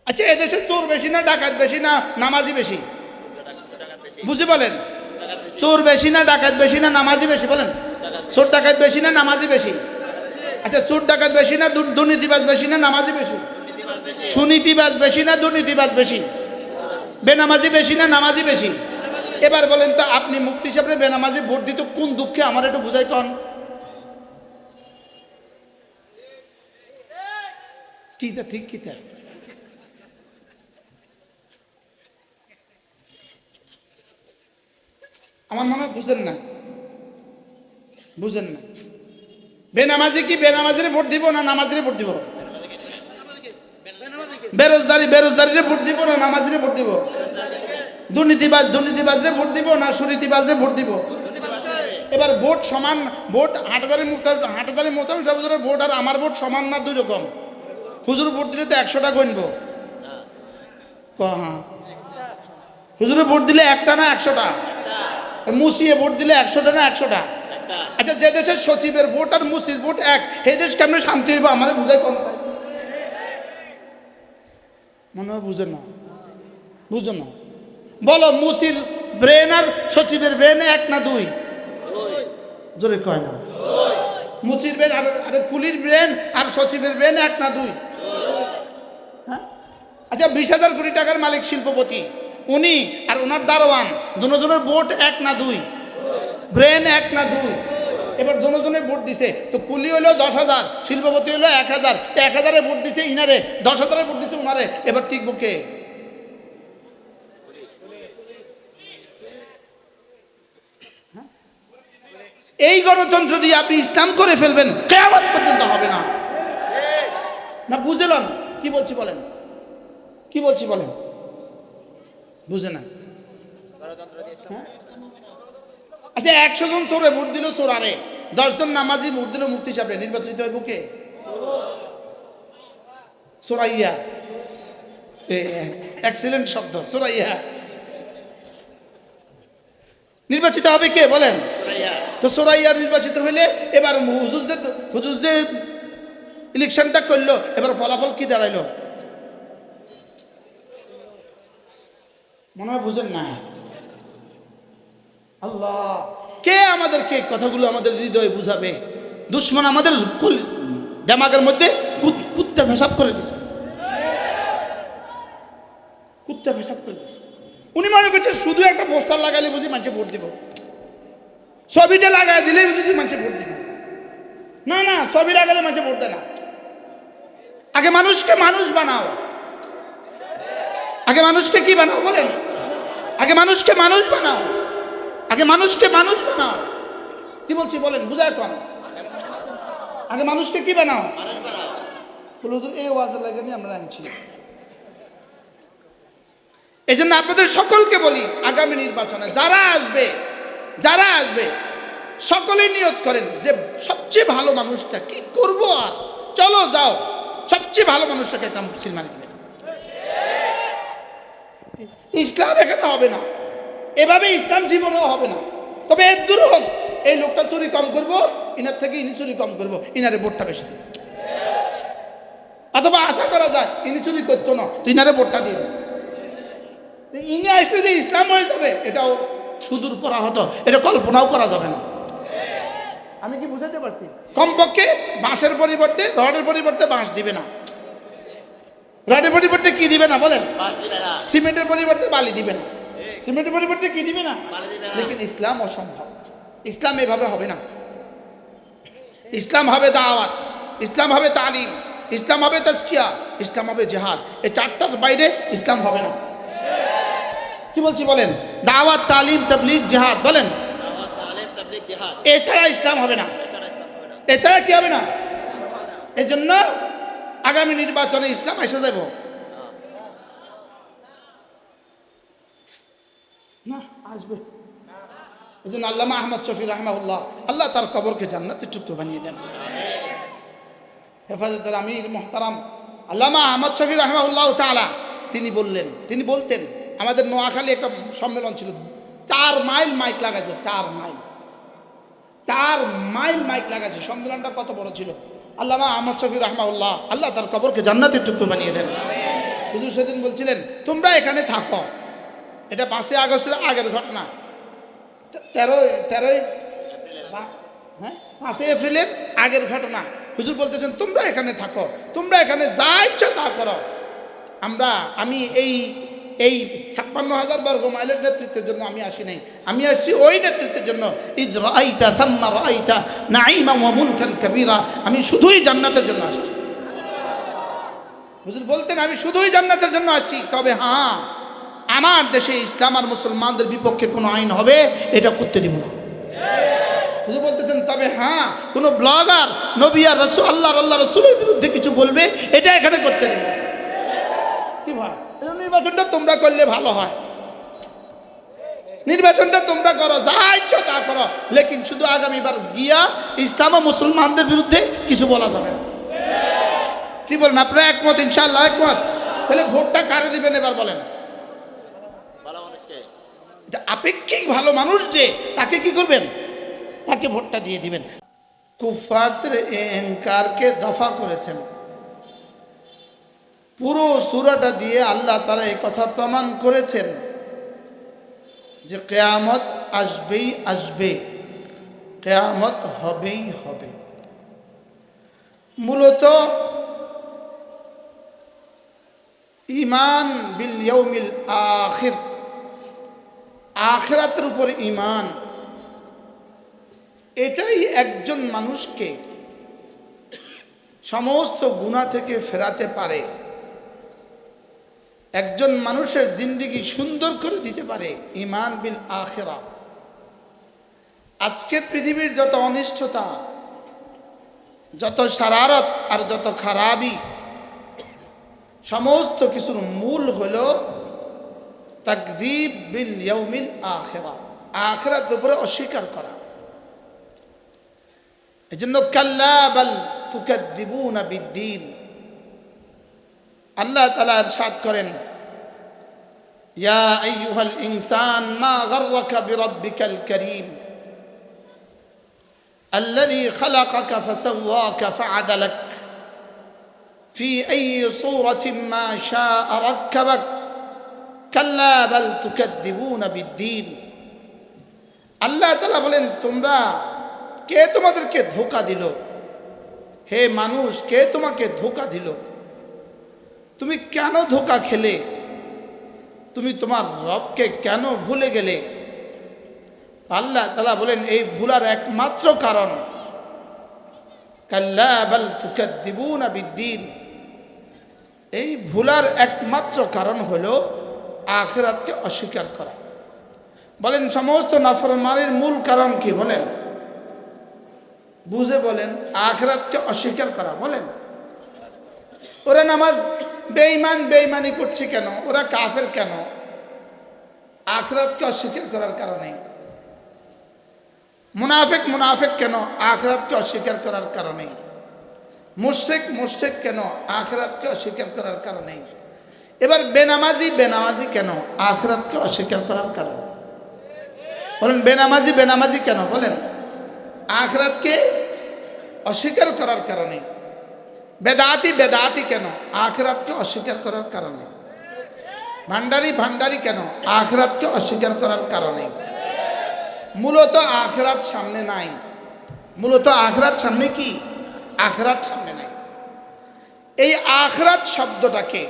আচ্ছা, এদেশে চোর বেশি না ডাকাত বেশি না নামাজি বেশি? বুঝি বলেন, চোর বেশি না ডাকাত বেশি না নামাজি বেশি? বলেন, চোর ডাকাত বেশি না নামাজি বেশি? আচ্ছা, চোর ডাকাত বেশি না দুর্নীতিবাজ বেশি না নামাজি বেশি? সুনীতিবাজ বেশি না দুর্নীতিবাজ বেশি? বেনামাজি বেশি না নামাজি বেশি? এবার বলেন তো, আপনি মুফতি সাহেব বেনামাজি ভোট দিত কোন দুঃখে? আমার একটু বুঝাই কন। কিটা ঠিক কিটা? আমার মনে হয় বুঝেন না, বুঝেন না। বেনামাজি কি বেনামাজিরে ভোট দিব না নামাজিরে ভোট দিব? বেরোজগারিরে ভোট দিব না নামাজিরে ভোট দিব? দুর্নীতিবাজরে ভোট দিব না সুনীতিবাজরে ভোট দিব? এবার ভোট সমান, ভোট হাটাদারি মোতাম সাহেবের ভোট আর আমার ভোট সমান না দুই রকম? হুজুর ভোট দিলে তো 100টা গণবো। হ্যাঁ, হুজুরে ভোট দিলে একটা না 100টা? মুসিয়ে ভোট দিলে 100টা না 100টা? আচ্ছা, যে দেশের সচিবের ভোট আর মুসির ভোট এক, এই দেশ কেমন শান্তি হইব? আমাদের বুঝাই কম পাই। মনে হয় বুঝে না, বুঝো না। বলো, মুসির ব্রেন আর সচিবের ব্রেন এক না দুই? জোরে কয় না। মুসির ব্রেন আর কুলির ব্রেন আর সচিবের ব্রেন এক না দুই? হ্যাঁ। আচ্ছা, 20,000 কোটি টাকার মালিক শিল্পপতি, উনি আর ওনার দারোয়ান, দুজনের ভোট এক না দুই? ব্রেন এক না দুই? এবার দুজনে ভোট দিছে, তো কুলি হলো 10,000, শিল্পপতি হলো 1,000, 1,000-এ ভোট দিছে ইনারে, 10,000-এ ভোট দিছে উনারে, এবার টিকবো কে? এই গণতন্ত্র দিয়ে আপনি ইসলাম করে ফেলবেন, কিয়ামত পর্যন্ত হবে না। না বুঝলাম কি বলছি বলেন, কি বলছি বলেন, বুঝে না? আচ্ছা, 100 জন চোরে ভোট দিল চোরারে, 10 জন নামাজি ভোট দিল মুফতি সাহেব, নির্বাচিত হইব কে? সোরাইয়া, এক্সিলেন্ট শব্দ, সোরাইয়া। নির্বাচিত হবে কে বলেন? তো সোরাইয়া নির্বাচিত হইলে এবার হুজুর যে ইলেকশনটা করলো, এবার ফলাফল কি দাঁড়াইলো? মনে হয় বুঝেন না। আল্লাহ, কে আমাদেরকে কথাগুলো আমাদের হৃদয়ে বুঝাবে? দুশ্মন আমাদের জামাগের মধ্যে কুত্তা পেশাব করে দিছে, কুত্তা পেশাব করে দিছে। উনি মনে করছে শুধু একটা পোস্টার লাগাইলে বুঝি মানুষে ভোট দিব, ছবিটা লাগাই দিলে বুঝি মানুষে ভোট দিব। না না, ছবি লাগালে মানুষে ভোট দেয় না। আগে মানুষকে মানুষ বানাও, আগে মানুষকে কি বানাও বলেন? আগে মানুষকে মানুষ বানাও, আগে মানুষকে মানুষ বানাও। কি বলছি বলেন, বুঝায় কম। আগে মানুষকে কি বানাও? এই ওয়াজের লাগে নিয়ে আমরা আনছি। এই জন্য আপনাদের সকলকে বলি, আগামী নির্বাচনে যারা আসবে সকলেই নিয়ত করেন যে সবচেয়ে ভালো মানুষটা কি করব, আর চলো যাও সবচেয়ে ভালো মানুষটাকে মুসলমান কিনে। ইসলাম এখানে হবে না, এভাবে ইসলাম জীবনেও হবে না। তবে এর দূর হোক, এই লোকটা চুরি কম করবো, ইনার থেকে ইনি চুরি কম করবো, ইনারে ভোটটা বেশি দেবে। অথবা আশা করা যায় ইনি চুরি করতো না, তো ইনারে ভোটটা দিয়ে দেবে। ইনি আসলে যে ইসলাম হয়ে যাবে, এটাও সুদূর পড়া হতো, এটা কল্পনাও করা যাবে না। আমি কি বুঝাতে পারছি? কমপক্ষে বাঁশের পরিবর্তে, রডের পরিবর্তে বাঁশ দিবে না, রডের পরিবর্তে কি দিবে না বলেন? সিমেন্টের পরিবর্তে বালি দিবে না, সিমেন্টের পরিবর্তে কি দিবে না? লেকিন ইসলাম অসম্ভব, ইসলাম এভাবে হবে না। ইসলাম হবে দাওয়াত, ইসলাম হবে তালিম, ইসলাম হবে তাজকিয়া, ইসলাম হবে জিহাদ। এই চারটার বাইরে ইসলাম হবে না। কি বলছি বলেন? দাওয়াত, তালিম, তাবলীগ, জিহাদ বলেন, এছাড়া ইসলাম হবে না। এছাড়া কি হবে না? এই জন্য আগামী নির্বাচনে ইসলাম এসে যাব না, আসবে। এই জন্য আল্লামা আহমদ শফি রাহমাহুল্লাহ, আল্লাহ তার কবরকে জান্নাতের টুকরো বানিয়ে দেন। হেফাজতের আমির মুহতারাম আল্লামা আহমদ শফি রাহমাহুল্লাহ তাআলা তিনি বলতেন, আমাদের নোয়াখালী একটা সম্মেলন ছিল, 4 মাইল মাইক লাগাইছে, 4 মাইল মাইক লাগাইছে। সম্মেলনটা কত বড় ছিল! আল্লামা আহমদ শফি রাহমাহুল্লাহ, আল্লাহ তার কবরকে জান্নাতের টুকরো বানিয়ে দেন। হুজুর সেদিন বলছিলেন তোমরা এখানে থাকো, এটা 5ই আগস্টের আগের ঘটনা, 13 হ্যাঁ 5ই এপ্রিলের আগের ঘটনা। হুজুর বলতেছেন তোমরা এখানে থাকো, তোমরা এখানে যা ইচ্ছা তা করো, আমি এই 56,000 বর্গ মাইলের নেতৃত্বের জন্য আমি আসি নাই, আমি আসছি ওই নেতৃত্বের জন্য। ইদ রাআইতা সাম্মা রাআইতা নাঈমা ওয়া মুলকান কাবীরা, আমি শুধুই জান্নাতের জন্য আসছি। হুজুর বলতেন আমি শুধুই জান্নাতের জন্য আসছি, তবে হ্যাঁ আমার দেশে ইসলাম আর মুসলমানদের বিপক্ষে কোনো আইন হবে এটা করতে দিব না। হুজুর বলতেছেন তবে হ্যাঁ কোনো ব্লগার নবী আর রাসূল আল্লাহ রাসূলের বিরুদ্ধে কিছু বলবে এটা এখানে করতে দিব না। কি ভাই, নির্বাচনটা তোমরা করলে ভালো হয়, নির্বাচনটা তোমরা করো, যা ইচ্ছা তা করো, লেকিন শুধু আগামীবার গিয়া ইসলাম ও মুসলমানদের বিরুদ্ধে কিছু বলা যাবে না। কি বলেন আপনারা একমত? ইনশাআল্লাহ একমত। তাহলে ভোটটা কারে দিবেন এবার বলেন? আপেক্ষিক ভালো মানুষ যে তাকে কি করবেন? তাকে ভোটটা দিয়ে দিবেন। কুফারদের অহংকারকে দফা করেছেন। পুরো সূরাটা দিয়ে আল্লাহ তাআলা এই কথা প্রমাণ করেছেন যে কিয়ামত আসবেই আসবে, কিয়ামত হবেই হবে। মূলত ঈমান বিল ইয়াউমিল আখির, আখিরাতের উপর ঈমান, এটাই একজন মানুষকে সমস্ত গুনাহ থেকে ফেরাতে পারে, একজন মানুষের জিন্দেগি সুন্দর করে দিতে পারে। ঈমান বিল আখিরা। আজকের পৃথিবীর যত অনিষ্টতা, যত শারারত আর যত খারাপি, সমস্ত কিছুর মূল হলো তাকযীব বিল ইয়াউমিল আখিরা, আখিরাতের উপরে অস্বীকার করা। এজন্য কাল্লা বাল তুকাদ্দিবুনা বিদ্দীন, আল্লাহ তাআলা ইরশাদ করেন ইয়া আইয়ুহাল ইনসান মা গাররাকা বিরাব্বিকাল কারীম আল্লাযী খালাকাকা ফাসাওয়াকা ফাআদালাক ফি আইয়ি সূরাতিন মা শাআ রাক্কাবাক কাল্লা বাল তুকাদ্দিবুনা বিদ্দীন। আল্লাহ তাআলা বলেন তোমরা, কে তোমাদেরকে ধোঁকা দিল? হে মানুষ, কে তোমাকে ধোঁকা দিল? তুমি কেন ধোঁকা খেলে? তুমি তোমার রবকে কেন ভুলে গেলে? আল্লাহ তাআলা বলেন এই ভুলার একমাত্র কারণ কাল্লা বাল তুকাদ্দিবুনা বিদ্দীন, এই ভুলার একমাত্র কারণ হলো আখিরাতকে অস্বীকার করা। বলেন সমস্ত নাফরমানির মূল কারণ কি? বলেন, বুঝে বলেন। আখিরাতকে অস্বীকার করা। বলেন ওরা নামাজ বেঈমানি করছে কেন? ওরা কাফের কেন? আখিরাতকে অস্বীকার করার কারণে। মুনাফিক কেন? আখিরাতকে অস্বীকার করার কারণে। মুশরিক কেন? আখিরাতকে অস্বীকার করার কারণে। এবার বেনামাজি কেন? আখিরাতকে অস্বীকার করার কারণে। বলেন বেনামাজি কেন? বলেন আখিরাতকে অস্বীকার করার কারণে। বেদাতি কেন? আখিরাতকে অস্বীকার করার কারণে। ভান্ডারি কেন? আখিরাতকে অস্বীকার করার কারণে। মূলত আখিরাত সামনে নাই। মূলত আখিরাত সামনে কি? আখিরাত সামনে নাই। এই আখিরাত শব্দটাকে,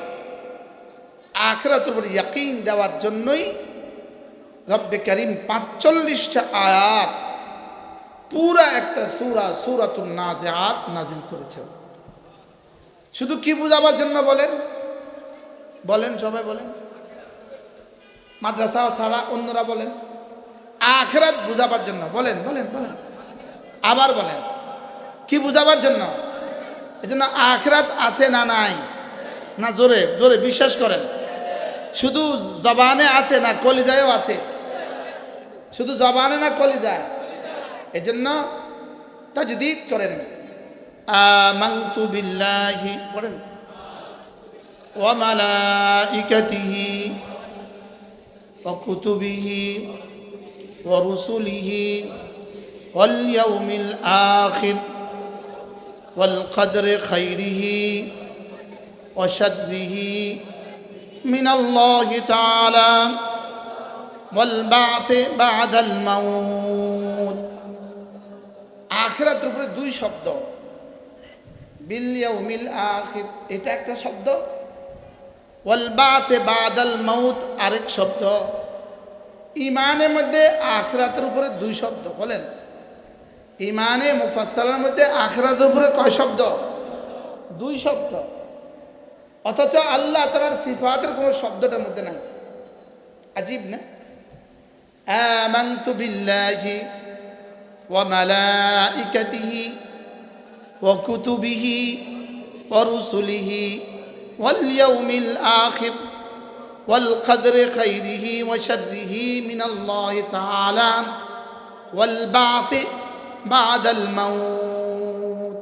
আখিরাতের উপর ইয়াকিন দেওয়ার জন্যই রব্বে কারীম 45টা আয়াত, পুরা একটা সূরা, সূরাতুন নাজিআত নাজিল করেছেন। শুধু কি বুঝাবার জন্য বলেন? সবাই বলেন। মাদ্রাসা ছাড়া অন্যরা বলেন। আখিরাত বুঝাবার জন্য। বলেন। আবার বলেন, কি বুঝাবার জন্য? এজন্য আখিরাত আছে না নাই? না জোরে বিশ্বাস করেন। শুধু জবানে আছে না কলিজায়ও আছে? শুধু জবানে না কলিজায়? এজন্য তাজদীদ করেন। আমানতু বিল্লাহি, পড়েন, ওয়া মালাইকাতিহি ওয়া কুতুবিহি ওয়া রুসুলিহি ওয়াল ইয়াউমিল আখির ওয়াল কদরি খাইরিহি ওয়া শাররিহি মিনাল্লাহি তাআলা ওয়াল বা'থি বা'দাল মাউত। আখিরাতের উপরে দুই শব্দ, বিল ইয়াউমিল আখির এটা একটা শব্দ, ওয়াল বা'থি বা'দাল মাউত আরেক শব্দ। ইমানের মধ্যে আখিরাতের উপরে দুই শব্দ। বলেন, ইমানে মুফাসসালের মধ্যে আখিরাতের উপরে কয় শব্দ? দুই শব্দ। অথচ আল্লাহ তাআলার সিফাতের কোনো শব্দটার মধ্যে নাই। আজীব না? আমানতু বিল্লাহি ওয়া মালাইকাতিহি ওয়া কুতুবিহি ওয়া রুসুলিহি ওয়াল ইয়াউমিল আখির ওয়াল কদরি খাইরিহি ওয়া শাররিহি মিনাল্লাহি তাআলা ওয়াল বা'থি বা'দাল মাউত।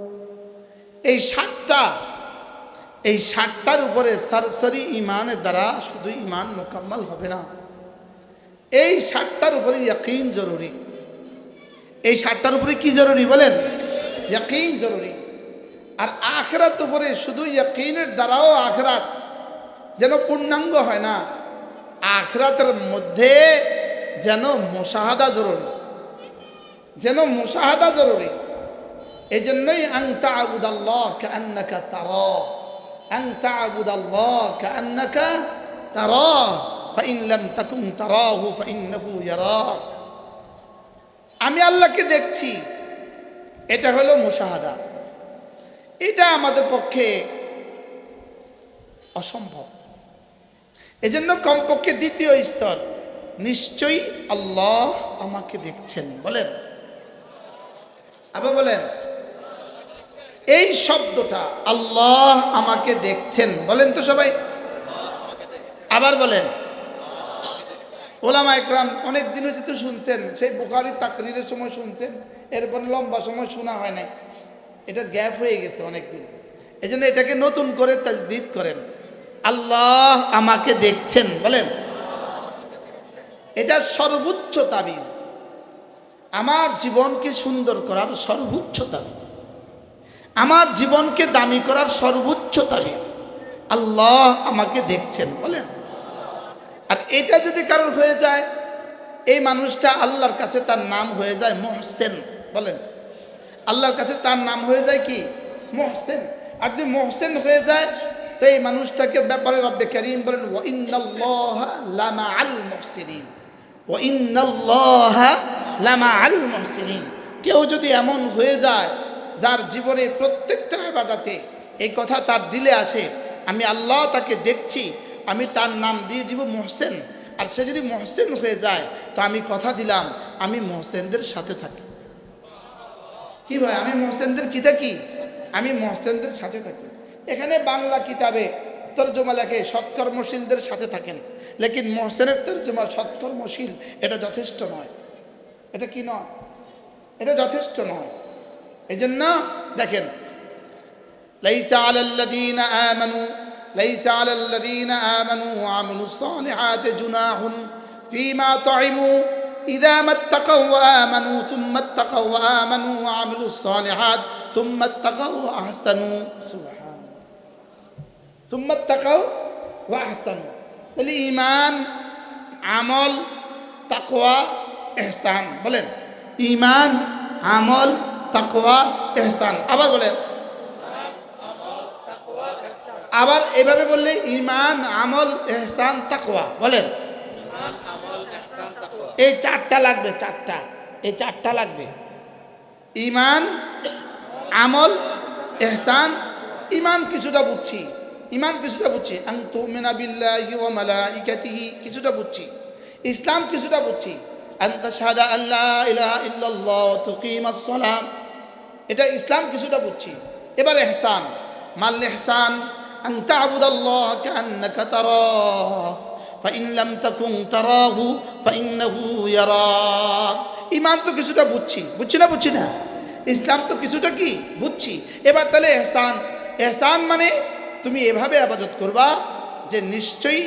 এই সাতটার উপরে সরাসরি ইমানের দ্বারা শুধু ইমান মোকাম্মল হবে না, এই সাতটার উপরে ইয়াকিন জরুরি। এই সাতটার উপরে কি জরুরি বলেন? ইয়াকিন জরুরি। আর আখিরাত উপরে শুধু ইয়াকিনের দ্বারাও আখিরাত যেন পূর্ণাঙ্গ হয় না, আখিরাতের মধ্যে যেন মুশাহাদা জরুরি, যেন মুশাহাদা জরুরি। এই জন্যই আন তা'বুদাল্লাহ কাআন্নাকা তারাহ, আন তা'বুদাল্লাহ কাআন্নাকা তারাহ ফাইন লাম তাকুন তারাহু ফাইন্নাহু ইয়ারাক। আমি আল্লাহকে দেখছি, এটা হলো মুশাহাদা। এটা আমাদের পক্ষে অসম্ভব। এজন্য কমপক্ষে দ্বিতীয় স্তর, নিশ্চয়ই আল্লাহ আমাকে দেখছেন। বলেন, আবার বলেন, এই শব্দটা আল্লাহ আমাকে দেখছেন, বলেন তো সবাই, আবার বলেন। ওলামা একরাম অনেক দিন হচ্ছে তো শুনছেন, সেই বুখারীর তাকরীরের সময় শুনছেন, এরপর লম্বা সময় শোনা হয় নাই, এটা গ্যাপ হয়ে গেছে অনেক দিন। এই জন্য এটাকে নতুন করে তাজদীদ করেন, আল্লাহ আমাকে দেখছেন। বলেন, এটা সর্বোচ্চ তাবিজ, আমার জীবনকে সুন্দর করার সর্বোচ্চ তাবিজ, আমার জীবনকে দামি করার সর্বোচ্চ তাবিজ, আল্লাহ আমাকে দেখছেন। বলেন, আর এটা যদি কারোর হয়ে যায়, এই মানুষটা আল্লাহর কাছে তার নাম হয়ে যায় মুহসিন। বলেন, আল্লাহর কাছে তার নাম হয়ে যায় কি? মুহসিন। আর যদি মুহসিন হয়ে যায় তো এই মানুষটাকে ব্যাপারে রব্বে কারীম বলেন, ওয়া ইন্নাল্লাহা লামাআল মুহসিনিন, ওয়া ইন্নাল্লাহা লামাআল মুহসিনিন। কেউ যদি এমন হয়ে যায় যার জীবনে প্রত্যেকটা ইবাদতে এই কথা তার দিলে আসে, আমি আল্লাহ তাকে দেখছি, আমি তার নাম দিয়ে দিব মুহসিন। আর সে যদি মুহসিন হয়ে যায় তো আমি কথা দিলাম আমি মুহসিনদের সাথে থাকি। কি ভাই, আমি মুহসিনদের কি থাকি? আমি মুহসিনদের সাথে থাকি। এখানে বাংলা কিতাবে তরজমা লেখে সৎকর্মশীলদের সাথে থাকেন, লেকিন মুহসিনের তরজমা সৎকর্মশীল এটা যথেষ্ট নয়। এটা কি নয়? এটা যথেষ্ট নয়। এই জন্য দেখেন, লাইসা আলাল্লাযীনা আমানু ليس على الذين آمنوا وعملوا الصالحات جناح فيما طعموا إذا ما اتقوا وآمنوا ثم اتقوا وآمنوا وعملوا الصالحات ثم اتقوا وأحسنوا سبحان ثم اتقوا وأحسنوا। الإيمان عمل تقوى إحسان। বলেন, ঈমান আমল তাকওয়া ইহসান। আবার বলেন, আবার এভাবে বললে ঈমান আমল ইহসান তাকওয়া। বলেন, ঈমান আমল ইহসান তাকওয়া, এই চারটা লাগবে, চারটা, এই চারটা লাগবে। ঈমান আমল ইহসান। ঈমান কিছুটা বুঝছি, ঈমান কিছুটা বুঝছি, আন তুমিনা বিল্লাহি ওয়া মালাইকাতিহি কিছুটা বুঝছি, ইসলাম কিছুটা বুঝছি, আন তাশহাদা আল্লা ইলাহা ইল্লাল্লাহ ওয়া তুকিমাস সালাম, এটা ইসলাম কিছুটা বুঝছি। এবার ইহসান, মাল ইহসান আন তা'বুদাল্লাহ কাআন্নাকা তারাহ ফাইন লাম তাকুন তারাহু ফাইন্নাহু ইয়ারাক। ঈমান তো কিছুটা বুঝছি, বুঝছি না? বুঝছি না? ইসলাম তো কিছুটা কি বুঝছি। এবার তাহলে ইহসান, ইহসান মানে তুমি এভাবে ইবাদত করবা যে নিশ্চয়ই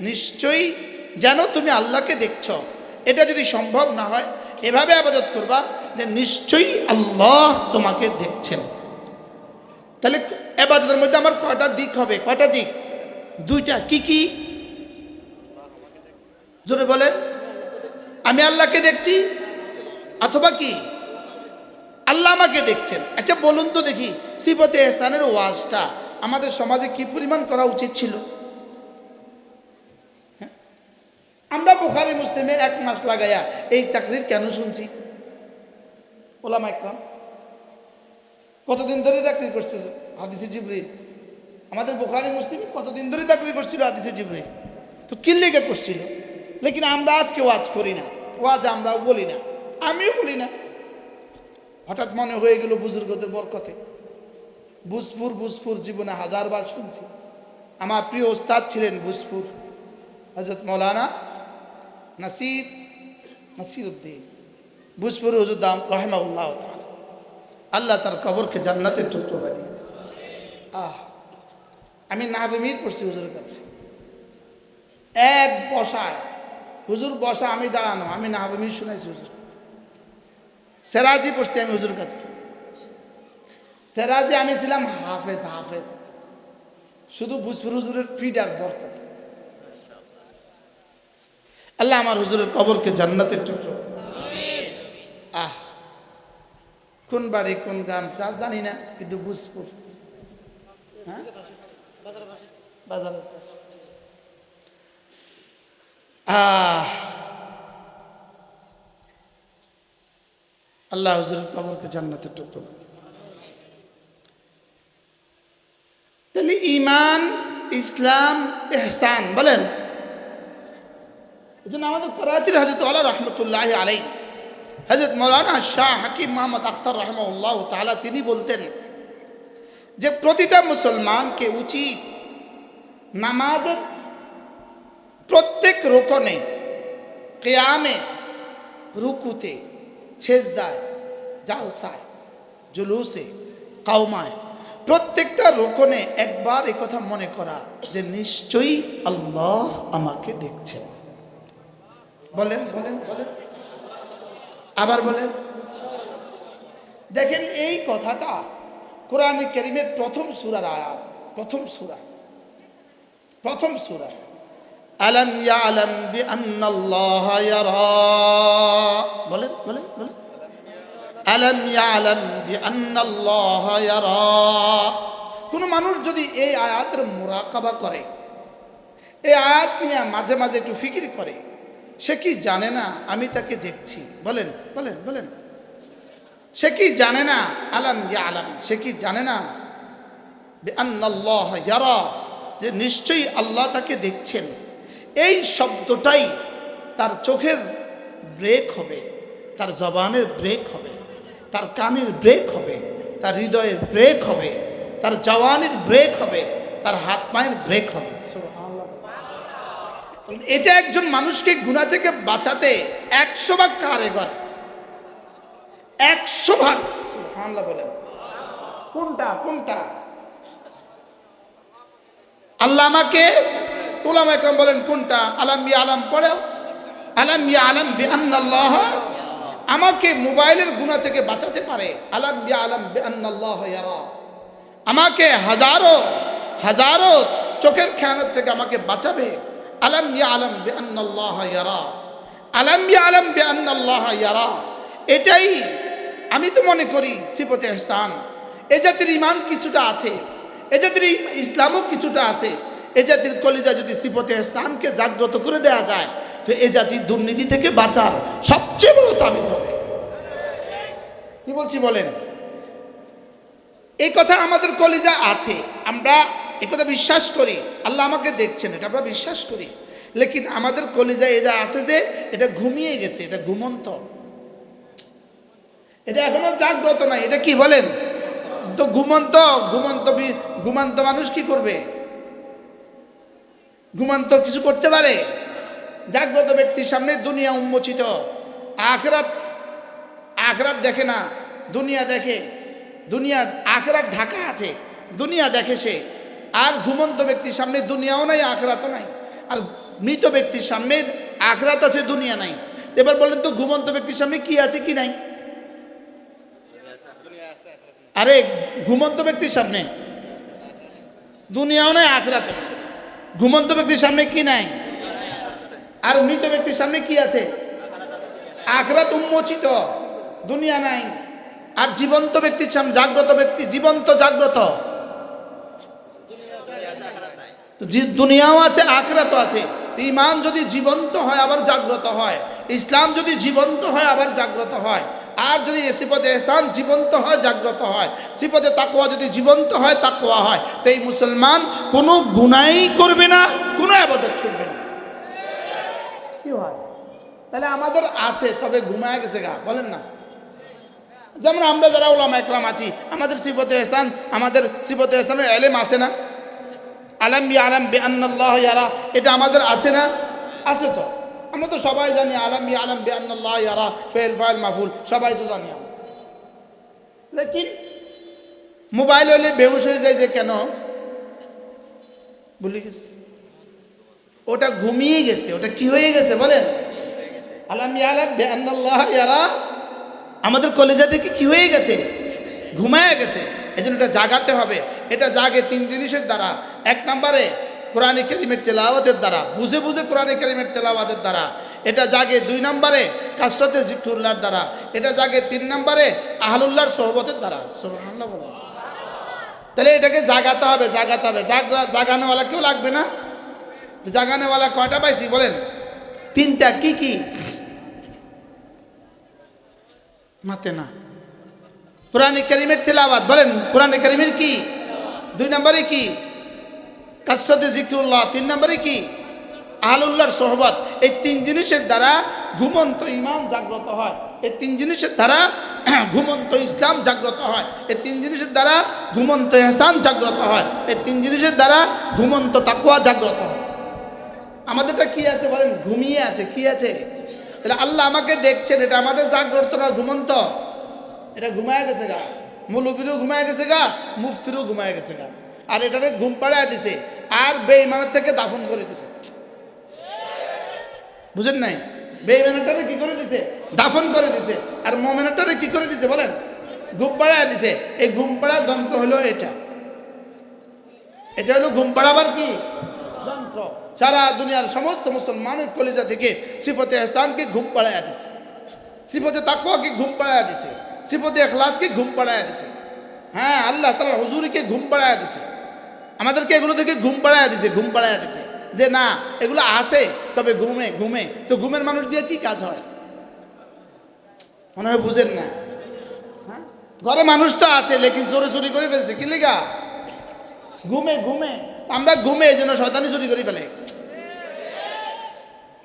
নিশ্চয়ই যেন তুমি আল্লাহকে দেখছো। এটা যদি সম্ভব না হয়, এভাবে ইবাদত করবা যে নিশ্চয়ই আল্লাহ তোমাকে দেখছেন। তাহলে ইবাদতের মধ্যে আমার কয়টা দিক হবে? কয়টা দিক? দুইটা। কি কি? জোরে বলেন, আমি আল্লাহকে দেখছি অথবা কি আল্লাহ আমাকে দেখছেন। আচ্ছা বলুন তো দেখি, সিফতে ইহসানের ওয়াজটা আমাদের সমাজে কি পরিমাণ করা উচিত ছিল? আমরা বুখারী মুসলিমে 1 মাস লাগাইয়া এই তাকরীর কেন শুনছি? ওলামা ইকরাম কতদিন ধরে তাকরীর করছিল হাদিসে জিবরিল? আমাদের বুখারী মুসলিমে কতদিন ধরে তাকরীর করছিল হাদিসে জিবরিল? তো কি লেগে করছিল? লেকিন আমরা আজকে ওয়াজ করি না, ওয়াজ আমরাও বলি না, আমিও বলি না। হঠাৎ মনে হয়ে গেল বুজুর্গদের বরকতে বুজপুর জীবনে 1000 বার শুনছি। আমার প্রিয় ওস্তাদ ছিলেন বুজপুর হযরত মাওলানা নাসিরউদ্দিন বুজপুর হুজুর দাম রাহিমাহুল্লাহ তাআলা, আল্লাহ তার কবরকে জান্নাতের টুকরো বানিয়ে। আমি নাহবে মীর পড়ছি হুজুরের কাছে, এক বসায় হুজুর বসা, আমি দাঁড়ানো, আমি নাহবে মীর শুনাইছি হুজুর। সেরাজি পড়ছি আমি হুজুর কাছে, সেরাজি আমি ছিলাম হাফেজ। শুধু বুজপুর হুজুরের ফিডার বরকত। আল্লাহ আমার হুজুরের কবরকে জান্নাতের টুকরো। কোন বাড়ি কোন গ্রাম চার জানি না, কিন্তু বুজপুর, হ্যাঁ বাজারের পাশে। আল্লাহ হুজুরের কবরকে জান্নাতের টুকরো। তাহলে ঈমান, ইসলাম, ইহসান বলেন। এই জন্য আমাদের করাচির হযরত আলা রহমতুল্লাহ আলাইহি, হযরত মাওলানা শাহ হাকিম মোহাম্মদ আখতার রাহিমাহুল্লাহ তাআলা তিনি বলতেন যে প্রতিটা মুসলমানকে উচিত নামাজের প্রত্যেক রুকনে, কিয়ামে, রুকুতে, সেজদায়, জালসায়, জুলুসে, কাওমায়, প্রত্যেকটা রুকনে একবার এই কথা মনে করা যে নিশ্চয়ই আল্লাহ আমাকে দেখছেন। বলেন বলেন বলেন, আবার বলেন। দেখেন এই কথাটা কোরআনে কারীমের প্রথম সূরার আয়াত, প্রথম সূরা আলাম ইয়ালাম বিআন্নাল্লাহা ইয়ারা। বলেন বলেন বলেন, আলাম ইয়ালাম বিআন্নাল্লাহা ইয়ারা। কোন মানুষ যদি এই আয়াতের মুরাকাবা করে, এই আয়াত নিয়ে মাঝে মাঝে একটু ফিকির করে, সে কি জানে না আমি তাকে দেখছি? বলেন বলেন বলেন, সে কি জানে না? আলাম ইয়ালাম, সে কি জানে না বিআন্নাল্লাহা ইয়ারা, যে নিশ্চয়ই আল্লাহ তাকে দেখছেন? এই শব্দটাই তার চোখের ব্রেক হবে, তার জবানের ব্রেক হবে, তার কানের ব্রেক হবে, তার হৃদয়ের ব্রেক হবে, তার জওয়ানির ব্রেক হবে, তার হাত পায়ের ব্রেক হবে। এটা একজন মানুষকে গুনাহ থেকে বাঁচাতে 100 ভাগ কারিগর, 100 ভাগ। সুবহানাল্লাহ বলেন। কোনটা কোনটা? আল্লাহ আমাকে, উলামা ইকরাম বলেন কোনটা? আলাম ইয়ালাম পড়ো, আলাম ইয়ালাম বিআন্নাল্লাহ আমাকে মোবাইলের গুনাহ থেকে বাঁচাতে পারে, আলাম ইয়ালাম বিআন্নাল্লাহ ইয়ারা আমাকে হাজারো চোখের খেয়ানত থেকে আমাকে বাঁচাবে, আলাম ইয়ালাম বিআন্নাল্লাহ ইয়ারা, আলাম ইয়ালাম বিআন্নাল্লাহ ইয়ারা। এটাই আমি তো মনে করি সিফতে ইহসান। এ জাতির ঈমান কিছুটা আছে, এ জাতির ইসলামও কিছুটা আছে। এ জাতির কলিজা যদি সিফতে ইহসানকে জাগ্রত করে দেয়া যায়, তো এ জাতির দুর্নীতি থেকে বাঁচার সবচেয়ে বড় তাবিজ হবে। কি বলছি বলেন? এই কথা আমাদের কলিজা আছে, আমরা এই কথা বিশ্বাস করি, আল্লাহ আমাকে দেখছেন, এটা আমরা বিশ্বাস করি। লেকিন আমাদের কলিজা এটা আছে যে এটা ঘুমিয়ে গেছে, এটা ঘুমন্ত, এটা এখনো জাগ্রত নাই। এটা কি বলেন? তো ঘুমন্ত মানুষ কি করবে? ঘুমন্ত কিছু করতে পারে? জাগ্রত ব্যক্তির সামনে দুনিয়া উন্মোচিত, আখরাত দেখে না, দুনিয়া দেখে। দুনিয়া আখরাত ঢাকা আছে, দুনিয়া দেখে সে। আর ঘুমন্ত ব্যক্তির সামনে দুনিয়াও নাই, আখরাতও নাই। আর মৃত ব্যক্তির সামনে আখরাত আছে, দুনিয়া নাই। এবার বলেন তো ঘুমন্ত ব্যক্তির সামনে কি আছে কি নাই? আরে ঘুমন্ত ব্যক্তির সামনে দুনিয়াও নাই, আখরাতও নাই। ঘুমন্ত ব্যক্তির সামনে কি নাই? আর মৃত ব্যক্তির সামনে কি আছে? আখিরাত উন্মোচিত, দুনিয়া নাই। আর জীবন্ত ব্যক্তির সামনে জাগ্রত ব্যক্তি, জীবন্ত জাগ্রত, দুনিয়াও আছে আখিরাতও আছে। ঈমান যদি জীবন্ত হয় আবার জাগ্রত হয়, ইসলাম যদি জীবন্ত হয় আবার জাগ্রত হয়, আর যদি সিফতে ইহসান জীবন্ত হয় জাগ্রত হয়, সিফতে তাকওয়া যদি জীবন্ত হয় তাকওয়া হয়, তো এই মুসলমান কোনো গুনাহই করবে না, কোনো ইবাদত ছুটবে না। কি হয় তাহলে? আমাদের আছে, তবে ঘুমায় গেছে গা, বলেন না? যেমন আমরা যারা উলামা ইকরাম আছি, আমাদের সিফতে ইহসান, আমাদের সিফতে ইহসানের ইলম আছে না? আলাম ইয়ালাম বিআন্নাল্লাহ ইয়ারা, এটা আমাদের আছে না? আছে তো। আমরা তো সবাই জানি আলাম ইয়ালাম বিআন্নাল্লাহ ইয়ারা, ফাইল ফাইল মাফুল সবাই তো জানি। লেকিন মোবাইল হলে বেহুশ হয়ে যায় যে কেন? ভুলে গেছে, ওটা ঘুমিয়ে গেছে। ওটা কি হয়ে গেছে বলেন? আলাম ইয়ালাম বিআন্নাল্লাহ ইয়ারা আমাদের কলেজা থেকে কি হয়ে গেছে? ঘুমায় গেছে। এই জন্য এটা জাগাতে হবে। এটা জাগে তিন জিনিসের দ্বারা। এক নম্বরে কোরআনে কারীমের তেলাওয়াতের দ্বারা, বুঝে বুঝে কোরআনে কারীমের তেলাওয়াতের দ্বারা। এটা জাগে দুই নম্বরে কাসরতে জিকরুল্লাহর দ্বারা। এটা জাগে তিন নম্বরে আহলুল্লাহর সোহবতের দ্বারা। সুবহানাল্লাহ বলেন। তাহলে এটাকে জাগাতে হবে, জাগাতে হবে। জাগানোওয়ালা কেউ লাগবে না? জাগানোওয়ালা কয়টা পাইছি বলেন? তিনটা। কি কি? মাতে না। কোরআনে কারীমের তেলাওয়াত বলেন, কোরআনে কারীমের কি? দুই নম্বরে কি? কাসরতে জিকরুল্লাহ। তিন নম্বরে কি? আহলুল্লাহর সোহবত। এই তিন জিনিসের দ্বারা ঘুমন্ত ঈমান জাগ্রত হয়। এই তিন জিনিসের দ্বারা ঘুমন্ত ইসলাম জাগ্রত হয়। এই তিন জিনিসের দ্বারা ঘুমন্ত ইহসান জাগ্রত হয়। এই তিন জিনিসের দ্বারা ঘুমন্ত তাকওয়া জাগ্রত হয়। আমাদেরটা কি আছে বলেন? ঘুমিয়ে আছে। কি আছে? তাহলে আল্লাহ আমাকে দেখছেন, এটা আমাদের জাগ্রত না ঘুমন্ত? এটা ঘুমায় গেছে গা। মৌলবীরও ঘুমায় গেছে গা, মুফতিরও ঘুমায় গেছে গা। আর এটাকে ঘুম পাড়ায় দিছে, আর বেঈমানের থেকে দাফন করে দিছে। বুঝেন নাই? বেঈমানটারে কি করে দিছে? দাফন করে দিছে। আর মুমিনটারে কি করে দিছে বলেন? ঘুম পাড়ায় দিছে। এই ঘুম পাড়া যন্ত্র হলো এটা। এটা হলো ঘুম পাড়াবার কি যন্ত্র। সারা দুনিয়ার সমস্ত মুসলমানের কলিজা থেকে সিফতে ইহসানকে ঘুম পাড়ায় দিছে, সিফতে তাকওয়াকে ঘুম পাড়ায় দিছে, সিফতে ইখলাসকে ঘুম পাড়ায় দিছে। হ্যাঁ, আল্লাহ তাআলার হুজুরিকে ঘুম পাড়ায় দিছে। আমাদেরকে এগুলো থেকে ঘুম পাড়ায় দিছে, ঘুম পাড়ায় দিছে যে না এগুলো আছে, তবে ঘুমে ঘুমে। তো ঘুমের মানুষ দিয়ে কি কাজ হয়? মনে হয় বুঝেন না। হ্যাঁ, ঘরে মানুষ তো আছে, লেকিন চোরে চুরি করে ফেলছে। কি লিগা? ঘুমে ঘুমে। আমরা ঘুমে এই জন্য শয়তানি চুরি করে ফেলে।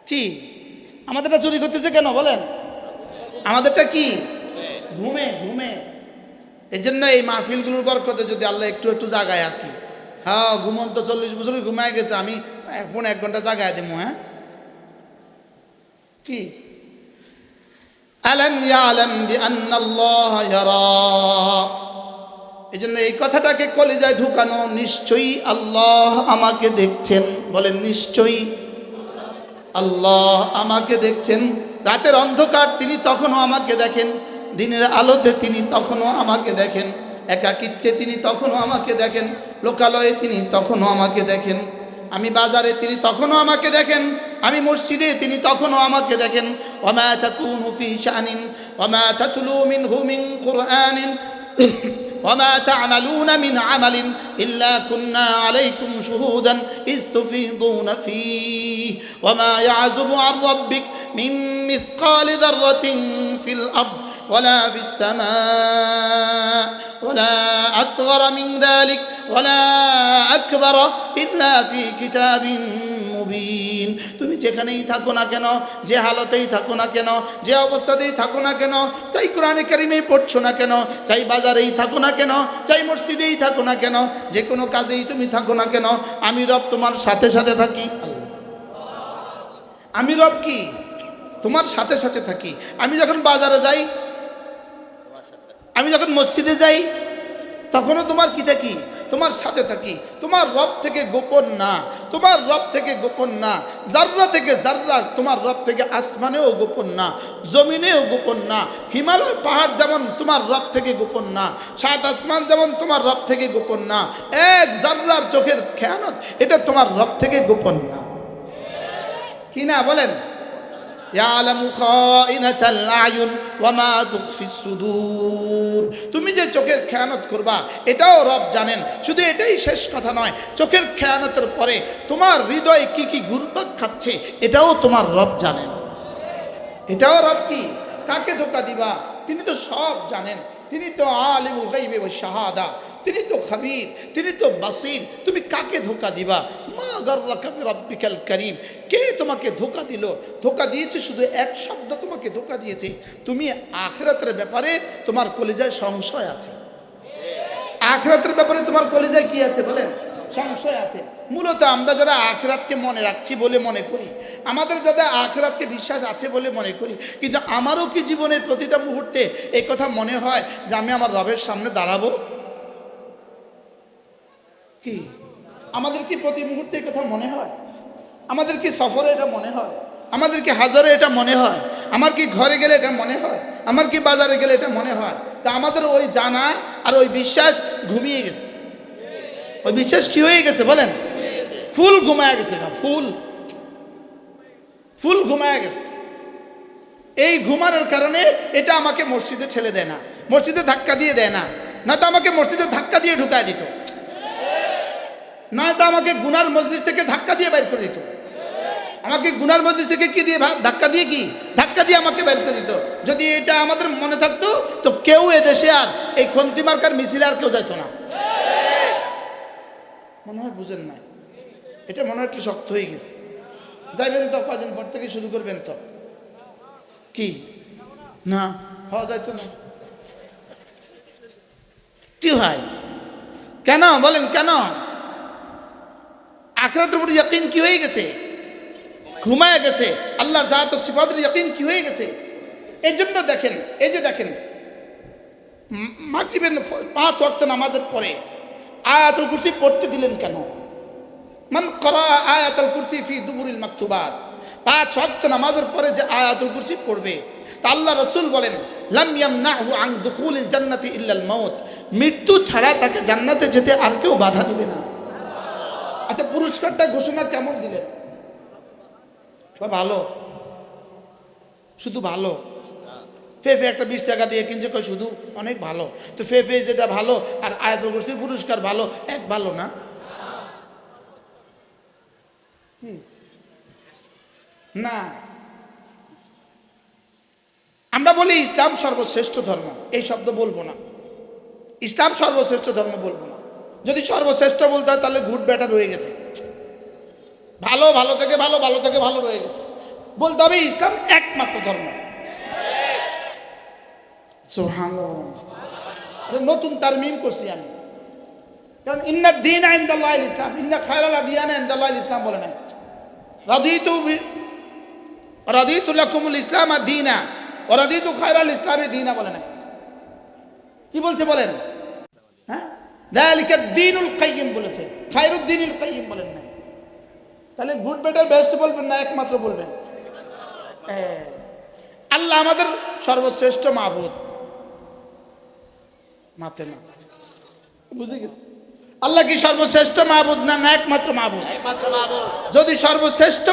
কি আমাদেরটা চুরি করতেছে কেন বলেন? আমাদেরটা কি? ঘুমে ঘুমে। এই জন্য এই মাহফিলগুলোর বরকতে যদি আল্লাহ একটু একটু জাগায় আর কি। হ্যাঁ, ঘুমন্ত 40 বছর ঘুমায় গেছে, আমি এখন 1 ঘন্টা জাগায় দেবো। হ্যাঁ, কি? আলাম ইয়ালাম বিআন্নাল্লাহ ইয়ারা। এই জন্য এই কথাটাকে কলিজায় ঢুকানো, নিশ্চয়ই আল্লাহ আমাকে দেখছেন। বলেন নিশ্চয়ই আল্লাহ আমাকে দেখছেন। রাতের অন্ধকার তিনি তখনও আমাকে দেখেন, দিনের আলোতে তিনি তখনও আমাকে দেখেন, একাকিত্বে তিনি তখনও আমাকে দেখেন, লোকালয়ে তিনি তখনও আমাকে দেখেন, আমি বাজারে তিনি তখনও আমাকে দেখেন, আমি মসজিদে তিনি তখনও আমাকে দেখেন। ওয়ামা তাকুনু ফি শানিন ওয়ামা তাতলু মিনহু মিন কুরআনিন وما تعملون من عمل إلا كنا عليكم شهودا إذ تفيضون فيه وما يعزب عن ربك من مثقال ذرة في الأرض ولا في السماء ولا أصغر من ذلك ولا أكبر إلا في كتاب মুবিন। তুমি যেখানেই থাকো না কেন, যে হালতেই থাকো না কেন, যে অবস্থাতেই থাকো না কেন, চাই কোরআনে কারিমেই পড়ছো না কেন, চাই বাজারেই থাকো না কেন, চাই মসজিদেই থাকো না কেন, যে কোনো কাজেই তুমি থাকো না কেন, আমি রব তোমার সাথে সাথে থাকি। আমি রব কি? তোমার সাথে সাথে থাকি। আমি যখন বাজারে যাই, আমি যখন মসজিদে যাই, তখনও তোমার কি থাকি? তোমার সাথে থাকি। তোমার রব থেকে গোপন না, তোমার রব থেকে গোপন না। জাররা থেকে জাররা তোমার রব থেকে আসমানেও গোপন না, জমিনেও গোপন না। হিমালয় পাহাড় যেমন তোমার রব থেকে গোপন না, সাত আসমান যেমন তোমার রব থেকে গোপন না, এক জাররার চোখের খেয়ানত এটা তোমার রব থেকে গোপন না। কি না বলেন? ইয়ালামু খাইনাতাল আয়ুন ওয়া মা তুখফিস সুদূর। তুমি যে চোখের খেয়ানত করবা এটাও রব জানেন। শুধু এটাই শেষ কথা নয়, চোখের খেয়ানতের পরে তোমার হৃদয় কি কি ঘুরপাক খাচ্ছে এটাও তোমার রব জানেন। এটাও রব কি কাকে ধোঁকা দিবা তিনি তো সব জানেন। তিনি তো আলিমুল গায়বি ওয়াশ শাহাদা, তিনি তো খাবীর, তিনি তো বাসীর। তুমি কাকে ধোঁকা দিবা? মা গাররাকা বিরাব্বিকাল কারীম। কে তোমাকে ধোঁকা দিল? ধোঁকা দিয়েছে শুধু এক শব্দ তোমাকে ধোঁকা দিয়েছে। তুমি আখিরাতের ব্যাপারে তোমার কলিজায় সংশয় আছে। আখিরাতের ব্যাপারে তোমার কলিজায় কি আছে বলেন? সংশয় আছে। মূলত আমরা যারা আখিরাতকে মনে রাখছি বলে মনে করি, আমাদের যাদের আখিরাতকে বিশ্বাস আছে বলে মনে করি, কিন্তু আমারও কি জীবনের প্রতিটা মুহূর্তে এই কথা মনে হয় যে আমি আমার রবের সামনে দাঁড়াবো? কি আমাদের কি প্রতি মুহূর্তে এই কথা মনে হয়? আমাদের কি সফরে এটা মনে হয়? আমাদের কি হাজারে এটা মনে হয়? আমার কি ঘরে গেলে এটা মনে হয়? আমার কি বাজারে গেলে এটা মনে হয়? তা আমাদের ওই জানা আর ওই বিশ্বাস ঘুমিয়ে গেছে। ওই বিশ্বাস কি হয়ে গেছে বলেন? ফুল ঘুমায় গেছে না, ফুল ঘুমায় গেছে। এই ঘুমানোর কারণে এটা আমাকে মসজিদে ঠেলে দেয় না, মসজিদে ধাক্কা দিয়ে দেয় না। না তো আমাকে মসজিদে ধাক্কা দিয়ে ঢুকায় দিত, না তো আমাকে গুনার মসজিদ থেকে ধাক্কা দিয়ে বের করে দিত। আমাকে গুনার মসজিদ থেকে কি দিয়ে ধাক্কা দিয়ে আমাকে বের করে দিত। যদি এটা আমাদের মনে থাকতো তো কেউ এদেশে আর এই খন্তি মার্কার মিছিলে আর কেউ যাইতো না। মনে হয় বুঝেন না, এটা মনে হয় একটু শক্ত হয়ে গেছে। যাইবেন তো কদিন পর থেকে শুরু করবেন তো কি না হওয়া যাইতো না। কি ভাই কেন বলেন? কেন? আখিরাতের উপর ইয়াকিন কি হয়ে গেছে? ঘুমায় গেছে। আল্লাহর জাত ও সিফাতের ইয়াকিন কি হয়ে গেছে? এই জন্য দেখেন, এই যে দেখেন মাগরিবের 5 ওয়াক্ত নামাজের পরে আয়াতুল কুরসি পড়তে দিলেন কেন? মান করা আয়াতুল কুরসি ফি দুবুরিল মাকতুবাত, 5 ওয়াক্ত নামাজের পরে যে আয়াতুল কুরসি পড়বে, তা আল্লাহ রাসূল বলেন লাম ইয়ামনাহু আন দুখুলিল জান্নাতি ইল্লাল মাউত, মৃত্যু ছাড়া তাকে জান্নাতে যেতে আর কেউ বাধা দিবে না। আচ্ছা, পুরস্কারটা ঘোষণা কেমন দিলেন? ভালো, শুধু ভালো। ফেফে একটা 20 টাকা দিয়ে কিনছে, কই শুধু অনেক ভালো। তো ফেফে যেটা ভালো আর আয়াতুল কুরসির পুরস্কার ভালো, এক ভালো না? না, আমরা বলি ইসলাম সর্বশ্রেষ্ঠ ধর্ম, এই শব্দ বলবো না। ইসলাম সর্বশ্রেষ্ঠ ধর্ম বলবো না। যদি সর্বশ্রেষ্ঠ বলতে হয় তাহলে গুড বেটার রয়ে গেছে, ভালো ভালো থেকে ভালো, ভালো থেকে ভালো রয়ে গেছে। বলতে হবে ইসলাম একমাত্র ধর্ম। নতুন তারমিম করছি আমি, কারণ ইন্না দীন ইনদাল্লাহিল ইসলাম, ইন্না খায়রাল আদিয়ানা ইনদাল্লাহিল ইসলাম বলে নাই। রাদিতু লাকুমুল ইসলাম দীনা ওয়া রাদিতু খায়রাল ইসলামি দীনা বলে নাই। কি বলছে বলেন? হ্যাঁ, যালিকা দ্বীনুল কাইয়্যিম বলেছে, খায়রুদ দ্বীনিল কাইয়্যিম বলেন না। তাহলে গুড বেটার বেস্ট বলবেন না, একমাত্র বলবেন। আল্লাহ আমাদের সর্বশ্রেষ্ঠ মাবুদ, মাতে না বুঝে গেছে? আল্লাহ কি সর্বশ্রেষ্ঠ মাবুদ না একমাত্র মাবুদ? যদি সর্বশ্রেষ্ঠ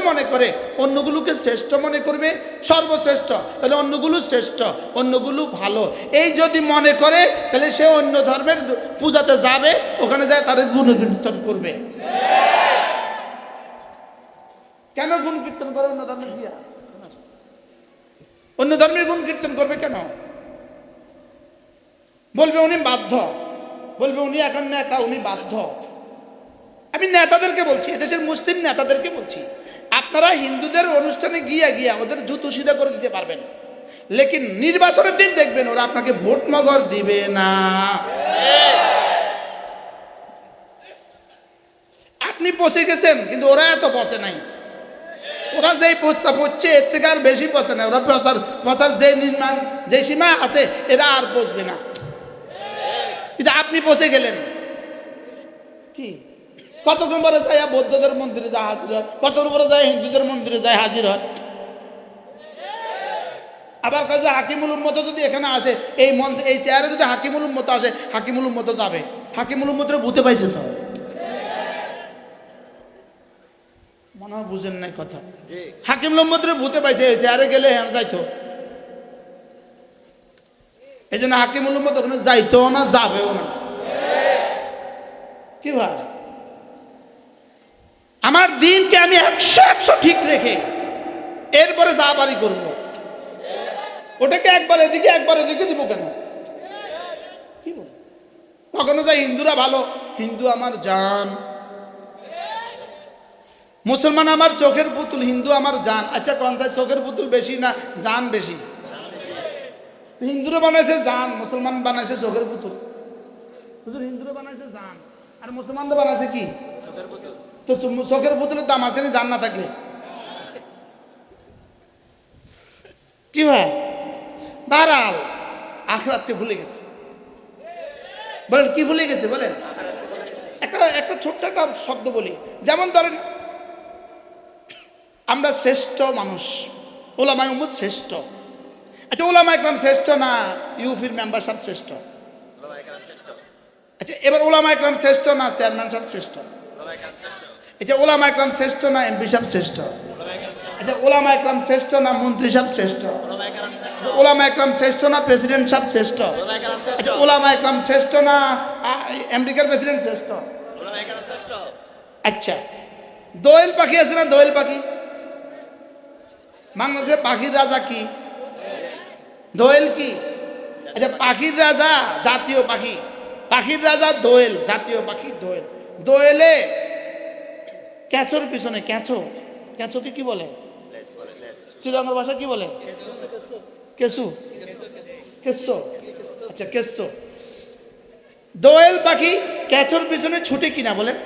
মনে করে অন্যগুলোকে শ্রেষ্ঠ মনে করবে, সর্বশ্রেষ্ঠ, তাহলে অন্যগুলো শ্রেষ্ঠ, অন্যগুলো ভালো। এই যদি মনে করে তাহলে সে অন্য ধর্মের পূজাতে যাবে, ওখানে যায় তাদের গুণ কীর্তন করবে। কেন গুণ কীর্তন করে? অন্য ধর্মের গিয়া অন্য ধর্মের গুণ কীর্তন করবে কেন? বলবে উনি বাধ্য, বলবে উনি এখন নেতা, উনি বাধ্য। আমি নেতাদেরকে বলছি, এদেশের মুসলিম নেতাদেরকে বলছি, আপনারা হিন্দুদের অনুষ্ঠানে গিয়া ওদের জুতো সিধা করে দিতে পারবেন, লেকিন নির্বাচনের দিন দেখবেন ওরা আপনাকে ভোট মগর দিবে না। আপনি পচে গেছেন কিন্তু ওরা এত পচে নাই। ওরা যেই পচা পচছে এর থেকে আর বেশি পচে না। ওরা পচার যে নির্মাণ যে সীমা আছে এরা আর পচবে না। কিন্তু আপনি পচে গেলেন। কি কতক্ষণ পরে যায় বৌদ্ধদের মন্দিরে যায় হাজির হয়, কতক্ষণ পরে যায় হিন্দুদের মন্দিরে যায় হাজির হয়। আবার কাজে হাকিমুল উম্মত যদি এখানে আসে, এই মঞ্চে এই চেয়ারে যদি হাকিমুল উম্মত আসে, হাকিমুল উম্মত যাবে। হাকিমুল উম্মতের ভূতে পাইছে তো। মনে হয় বুঝেন নাই কথা। হাকিম মোহাম্মদের ভূতে পাইছে, আরে গেলে হ্যাঁ যাইতো, এই জন্য হাকিম মোহাম্মদ ওখানে যাইতো না, যাবেও না। কি ভাই, আমার দিনকে আমি 100 ঠিক রেখে এরপরে যা বাড়ি করবো, ওটাকে একবার এদিকে একবার এদিকে দিব কেন? কি বল, কখনো যাই হিন্দুরা ভালো, হিন্দু আমার জান, মুসলমান আমার চোখের পুতুল, হিন্দু আমার জান। আচ্ছা কোন চাই, চোখের পুতুল বেশি না জান বেশি? হিন্দুরা বানাইছে জান, মুসলমান বানাইছে চোখের পুতুল। হুজুর হিন্দুরা বানাইছে জান আর মুসলমানরা বানাইছে কি? তো চোখের পুতুলের দাম আছে না জান না থাকলে? কি ভাই, বারাল আখরাতকে ভুলে গেছে। বলেন কি ভুলে গেছে? বলেন একটা ছোট্ট একটা শব্দ বলি, যেমন ধরেন আমরা শ্রেষ্ঠ মানুষ, ওলামায়ে উম্মত শ্রেষ্ঠ। আচ্ছা ওলামায়ে কেরাম শ্রেষ্ঠ না ইউপির মেম্বার সাহেব শ্রেষ্ঠ? আচ্ছা এবার ওলামায়ে কেরাম শ্রেষ্ঠ না চেয়ারম্যান সাহেব শ্রেষ্ঠ? আচ্ছা ওলামায়ে কেরাম শ্রেষ্ঠ না এমপি সাহেব শ্রেষ্ঠ? আচ্ছা ওলামায়ে কেরাম শ্রেষ্ঠ না মন্ত্রী সাহেব শ্রেষ্ঠ? ওলামায়ে কেরাম শ্রেষ্ঠ না প্রেসিডেন্ট সাহেব শ্রেষ্ঠ? আচ্ছা ওলামায়ে কেরাম শ্রেষ্ঠ না আমেরিকার প্রেসিডেন্ট শ্রেষ্ঠ? আচ্ছা দোয়েল পাখি আছে না, দোয়েল পাখি? বাংলাদেশের পাখির রাজা কি? দোয়েল কি? আচ্ছা পাখির রাজা জাতীয় পাখি, পাখির রাজা দোয়েল, জাতীয় পাখি দোয়েল। দোয়েলে ক্যাচোর পিছনে ক্যাচো, ক্যাচোকে কি বলে? শ্রীলঙ্কার ভাষা কি বলে? কেসু, কেসো। আচ্ছা কেসো। দোয়েল পাখি ক্যাচোর পিছনে ছুটে কিনা বলেন?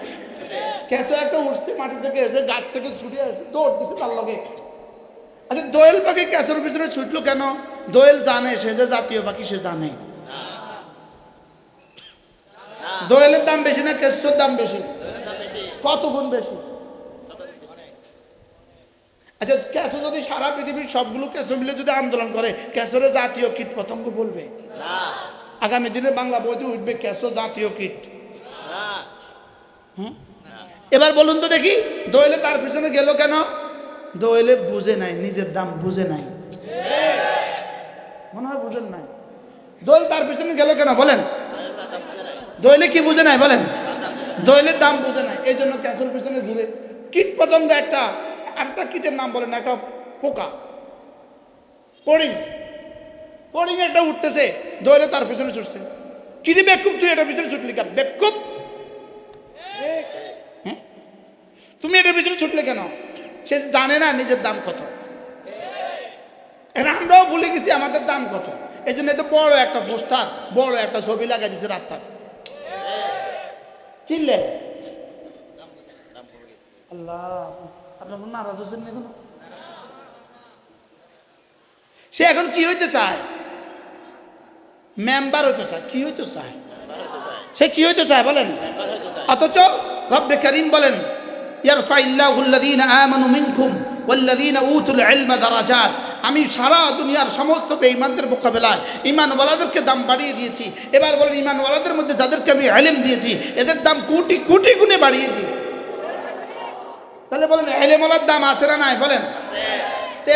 ক্যাচো একটা উঠছে মাটি থেকে এসে গাছ থেকে ছুটে আসছে, দৌড় দিচ্ছে তার লগে। আচ্ছা দোয়েল পাখি ক্যাচোর পিছনে ছুটলো কেন? দোয়েল জানে সে যে জাতীয় পাখি, সে জানে। দোয়েলের দাম বেশি না কেসোর দাম বেশি? কত গুণ বেশি? আচ্ছা ক্যাচো যদি সারা পৃথিবীর সবগুলো ক্যাচো মিলে যদি আন্দোলন করে, ক্যাচোরে জাতীয় কীট পতঙ্গ বলবে? আগামী দিনে বাংলা বইতে উঠবে ক্যাচো জাতীয় কীট। এবার বলুন তো দেখি, দোয়েলে তার পিছনে গেল কেন? দোয়েলে বুঝে নাই, নিজের দাম বুঝে নাই। মনে হয় বুঝেন নাই। দোয়েল তার পিছনে গেল কেন বলেন? দোয়েলে কি বুঝে নাই বলেন? দোয়েলের দাম বুঝে নাই, এই জন্য ক্যাচোর পিছনে ঘুরে। কীট পতঙ্গ একটা কীটের নাম বলেন, একটা পোকা, পড়িং, পড়িং একটা উঠতেছে, দোয়েলে তার পিছনে ছুটছে। কি রে বেকুব, তুই এটার পিছনে ছুটলি কেন? বেকুব, তুমি এটার পিছনে ছুটলে কেন? সে জানে না নিজের দাম কত। এখন আমরাও ভুলে গেছি আমাদের দাম কত। এই জন্য এত বড় একটা পোস্টার, বড় একটা ছবি লাগাই দিচ্ছে রাস্তায়, কিনলে আল্লাহ আপনার নারাজ হচ্ছেন না? সে এখন কি হইতে চায়? মেম্বার হইতে চায়। কি হইতে চায়? সে কি হইতে চায় বলেন? অথচ রব্বে কারীম বলেন ইয়ারফাইল্লাহুল্লাযীনা আমানু মিনকুম ওয়াল্লাযীনা উতুল ইলমা দারাজাত। আমি সারা দুনিয়ার সমস্ত বেঈমানদের মোকাবেলায় ঈমানওয়ালাদেরকে দাম বাড়িয়ে দিয়েছি। এবার বলেন ঈমানওয়ালাদের মধ্যে যাদেরকে আমি ইলম দিয়েছি এদের দাম কোটি কোটি গুণে বাড়িয়ে দিয়েছি। তাহলে বলেন ইলমওয়ালার দাম আছে না নাই বলেন? আছে।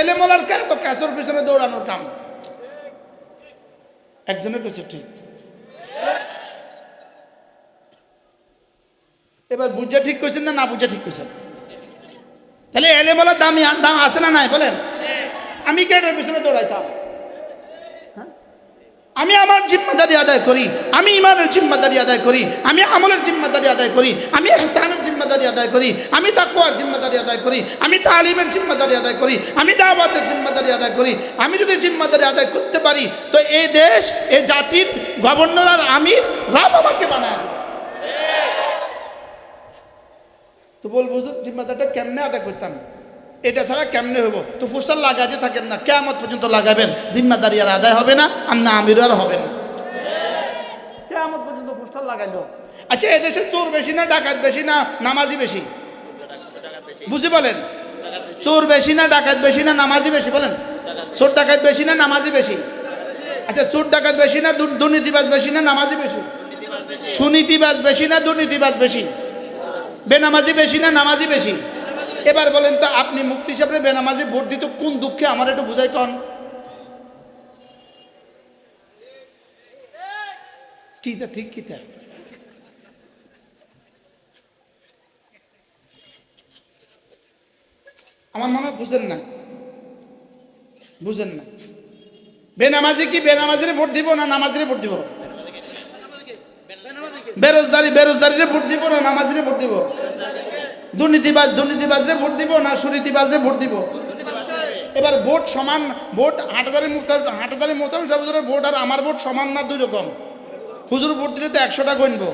ইলমওয়ালার কে তো ক্যাচোর পিছনে দৌড়ানোর কাম? একজনের কিছু ঠিক। এবার বুঝে ঠিক কইছেন না বুঝে ঠিক কইছেন? তাহলে এলেমওয়ালার দাম আছে না নাই বলেন? আমি কে এটার পিছনে দৌড়াইতাম? আমি আমার জিম্মাদারি আদায় করি, আমি ইমানের জিম্মাদারি আদায় করি, আমি আমলের জিম্মাদারি আদায় করি, আমি ইহসানের জিম্মাদারি আদায় করি, আমি তাকওয়ার জিম্মাদারি আদায় করি, আমি তালিমের জিম্মাদারি আদায় করি, আমি দাওয়াতের জিম্মাদারি আদায় করি। আমি যদি জিম্মাদারি আদায় করতে পারি তো এই দেশ, এই জাতির গভর্নর আর আমির রব আমাকে বানায়। তো বলবো জিম্মাদারটা কেমনে আদায় করতাম? এটা ছাড়া কেমনে হইব? তো ফুসাল লাগাতে থাকেন না, কিয়ামত পর্যন্ত লাগাবেন, জিম্মাদারি আর আদায় হবে না, আমনা আমির আর হবে না, কিয়ামত পর্যন্ত ফুসাল লাগাইল। আচ্ছা এদেশে চোর বেশি না ডাকাত বেশি না নামাজি বেশি? বুঝে বলেন, চোর বেশি না ডাকাত বেশি না নামাজি বেশি বলেন? চোর ডাকাত বেশি না নামাজি বেশি? আচ্ছা চোর ডাকাত বেশি না দুর্নীতিবাজ বেশি না নামাজি বেশি? সুনীতিবাজ বেশি না দুর্নীতিবাজ বেশি? বেনামাজি বেশি না নামাজি বেশি? এবার বলেন তো, আপনি মুফতি সাহেবরে বেনামাজি ভোট দিত কোন দুঃখে, আমার একটু বুঝাই কন। কিতা ঠিক কিতা? আমার মনে হয় বুঝেন না, বুঝেন না। বেনামাজি কি বেনামাজিরে ভোট দিব না নামাজিরে ভোট দিব? বেরোজগারিরে ভোট দিব না নামাজিরে ভোট দিব? দুর্নীতিবাজরে ভোট দিব না সুনীতিবাজরে ভোট দিব? এবার ভোট সমান, ভোট হাটাদারি মোহতামিম সাহেব হুজুরের ভোট আর আমার ভোট সমান না, দুই রকম। হুজুর ভোট দিলে তো 100টা গণবো।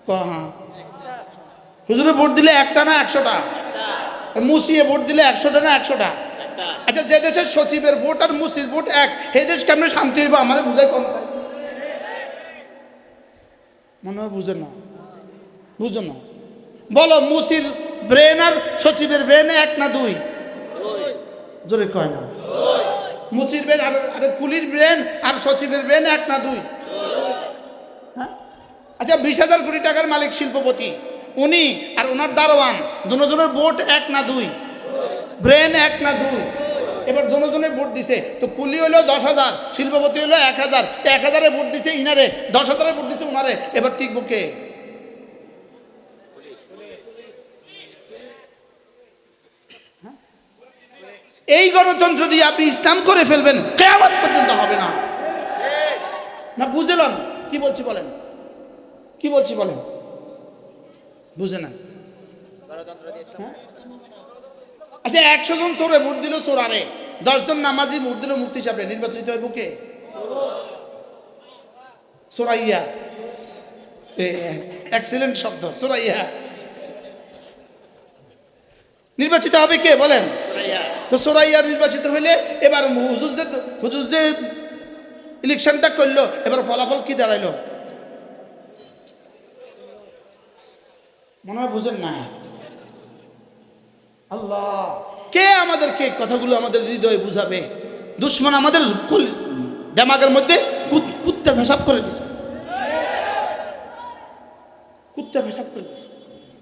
হ্যাঁ, হুজুরে ভোট দিলে একটা না 100টা? মুসিয়ে ভোট দিলে 100টা না 100টা? আচ্ছা, যে দেশের সচিবের ভোট আর মুসির ভোট এক, সেই দেশ কেমনে শান্তি হইব? আমাদের বুঝাই কম মনে হয়, বুঝেন না, বুঝো না। বলো, মুসির ব্রেন আর সচিবের ব্রেন এক না দুই? জোরে কয় না। মুসির ব্রেন আর কুলির ব্রেন আর সচিবের ব্রেন এক না দুই? হ্যাঁ। আচ্ছা, 20,000 কোটি টাকার মালিক শিল্পপতি, উনি আর ওনার দারোয়ান, দুজনের ভোট এক না দুই? ব্রেন এক না দুই? এবার দুজনে ভোট দিছে, তো কুলি হলো 10,000, শিল্পপতি হলো 1,000, 1,000-এ ভোট দিছে ইনারে, 10,000-এ ভোট দিছে উনারে, এবার টিকবো কে? এই গণতন্ত্র দিয়ে আপনি ইসলাম করে ফেলবেন, কিয়ামত পর্যন্ত হবে না। না বুঝলেন কি বলছি? বলেন কি বলছি, বলেন। বুঝে না? আচ্ছা, 100 জন চোরে ভোট দিল চোরারে, 10 জন নামাজি ভোট দিল মুফতি সাহেব, নির্বাচিত হইব কে? চোরাইয়া। এক্সিলেন্ট শব্দ, চোরাইয়া। নির্বাচিত হবে কে বলেন? তো চোরাইয়া নির্বাচিত হইলে এবার হুজুর যে ইলেকশনটা করলো, এবার ফলাফল কি দাঁড়াইলো? মনে হয় বুঝেন না। আল্লাহ, কে আমাদেরকে কথাগুলো আমাদের হৃদয়ে বুঝাবে? দুশ্মন আমাদের দিমাগের মধ্যে কুত্তা পেশাব করে দিছে, কুত্তা পেশাব করে দিছে।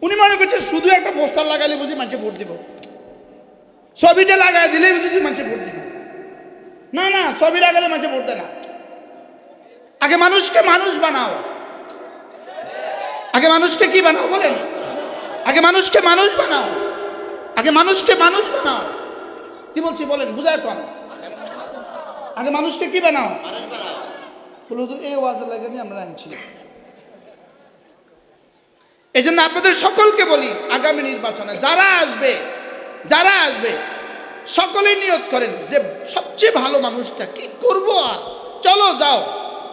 উনি মনে করছে শুধু একটা পোস্টার লাগাইলে বুঝি মানুষে ভোট দিব, ছবিটা লাগাই দিলে বুঝি মানুষে ভোট দিব। না না, ছবি লাগালে মানুষে ভোট দেয় না। আগে মানুষকে মানুষ বানাও। আগে মানুষকে কি বানাও বলেন? আগে মানুষকে মানুষ বানাও। আগে মানুষকে মানুষ বানাও। কি বলছি বলেন, বুঝায় কন। আগে মানুষকে কি বানাও? এই ওয়াজের লাগে নিয়ে আমরা আনছি। এই জন্য আপনাদের সকলকে বলি, আগামী নির্বাচনে যারা আসবে সকলেই নিয়ত করেন যে সবচেয়ে ভালো মানুষটা কি করব, আর চলো যাও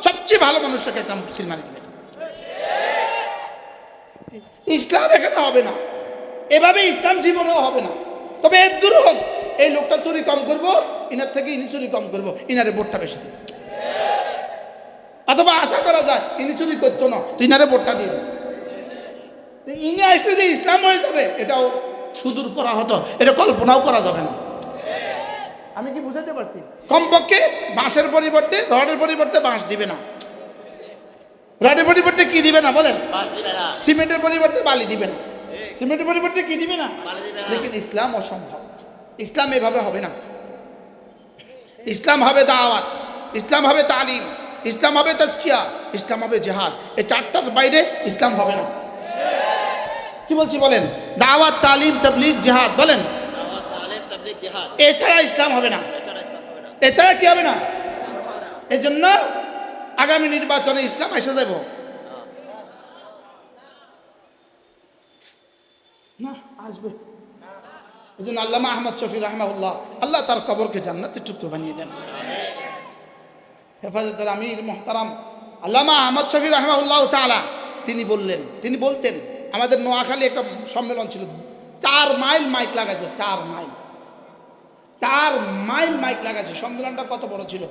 সবচেয়ে ভালো মানুষটাকে একটা মুসলিম মানি দিবেন। ইসলাম এখানে হবে না, এভাবে ইসলাম জীবনেও হবে না। তবে এর দূর হোক, এই লোকটা চুরি কম করবো, ইনার থেকে ইনি চুরি কম করবো, ইনারে ভোটটা বেশি দেবে। অথবা আশা করা যায় ইনি চুরি করতো না, তো ইনারে ভোটটা দিয়ে দেবে। ইনি আসলে যে ইসলাম হয়ে যাবে, এটাও সুদূর করা হতো, এটা কল্পনাও করা যাবে না। আমি কি বুঝাতে পারছি? কমপক্ষে বাঁশের পরিবর্তে, রডের পরিবর্তে বাঁশ দিবে না, রডের পরিবর্তে কি দিবে না বলেন? সিমেন্টের পরিবর্তে বালি দিবে না, সিমেন্টের পরিবর্তে কি দিবে না। লেকিন ইসলাম অসম্ভব। ইসলাম এভাবে হবে না। ইসলাম হবে দাওয়াত, ইসলাম হবে তালিম, ইসলাম হবে তাজকিয়া, ইসলাম হবে জিহাদ। এই চারটার বাইরে ইসলাম হবে না। কি বলছি বলেন? দাওয়াত, তালিম, তাবলীগ, জিহাদ বলেন, এছাড়া ইসলাম হবে না। এছাড়া কি হবে না? এই জন্য আগামী নির্বাচনে ইসলাম এসে যাব না, আসবে। এই জন্য আল্লামা আহমদ শফি রাহমাহুল্লাহ, আল্লাহ তার কবরকে জান্নাতের টুকরো বানিয়ে দেন। হেফাজতের আমির মুহতারাম আল্লামা আহমদ শফি রাহমাহুল্লাহ তাআলা তিনি বলতেন, আমাদের নোয়াখালী একটা সম্মেলন ছিল, 4 মাইল মাইক লাগাইছে, 4 মাইল মাইক লাগাইছে। সম্মেলনটা কত বড় ছিল!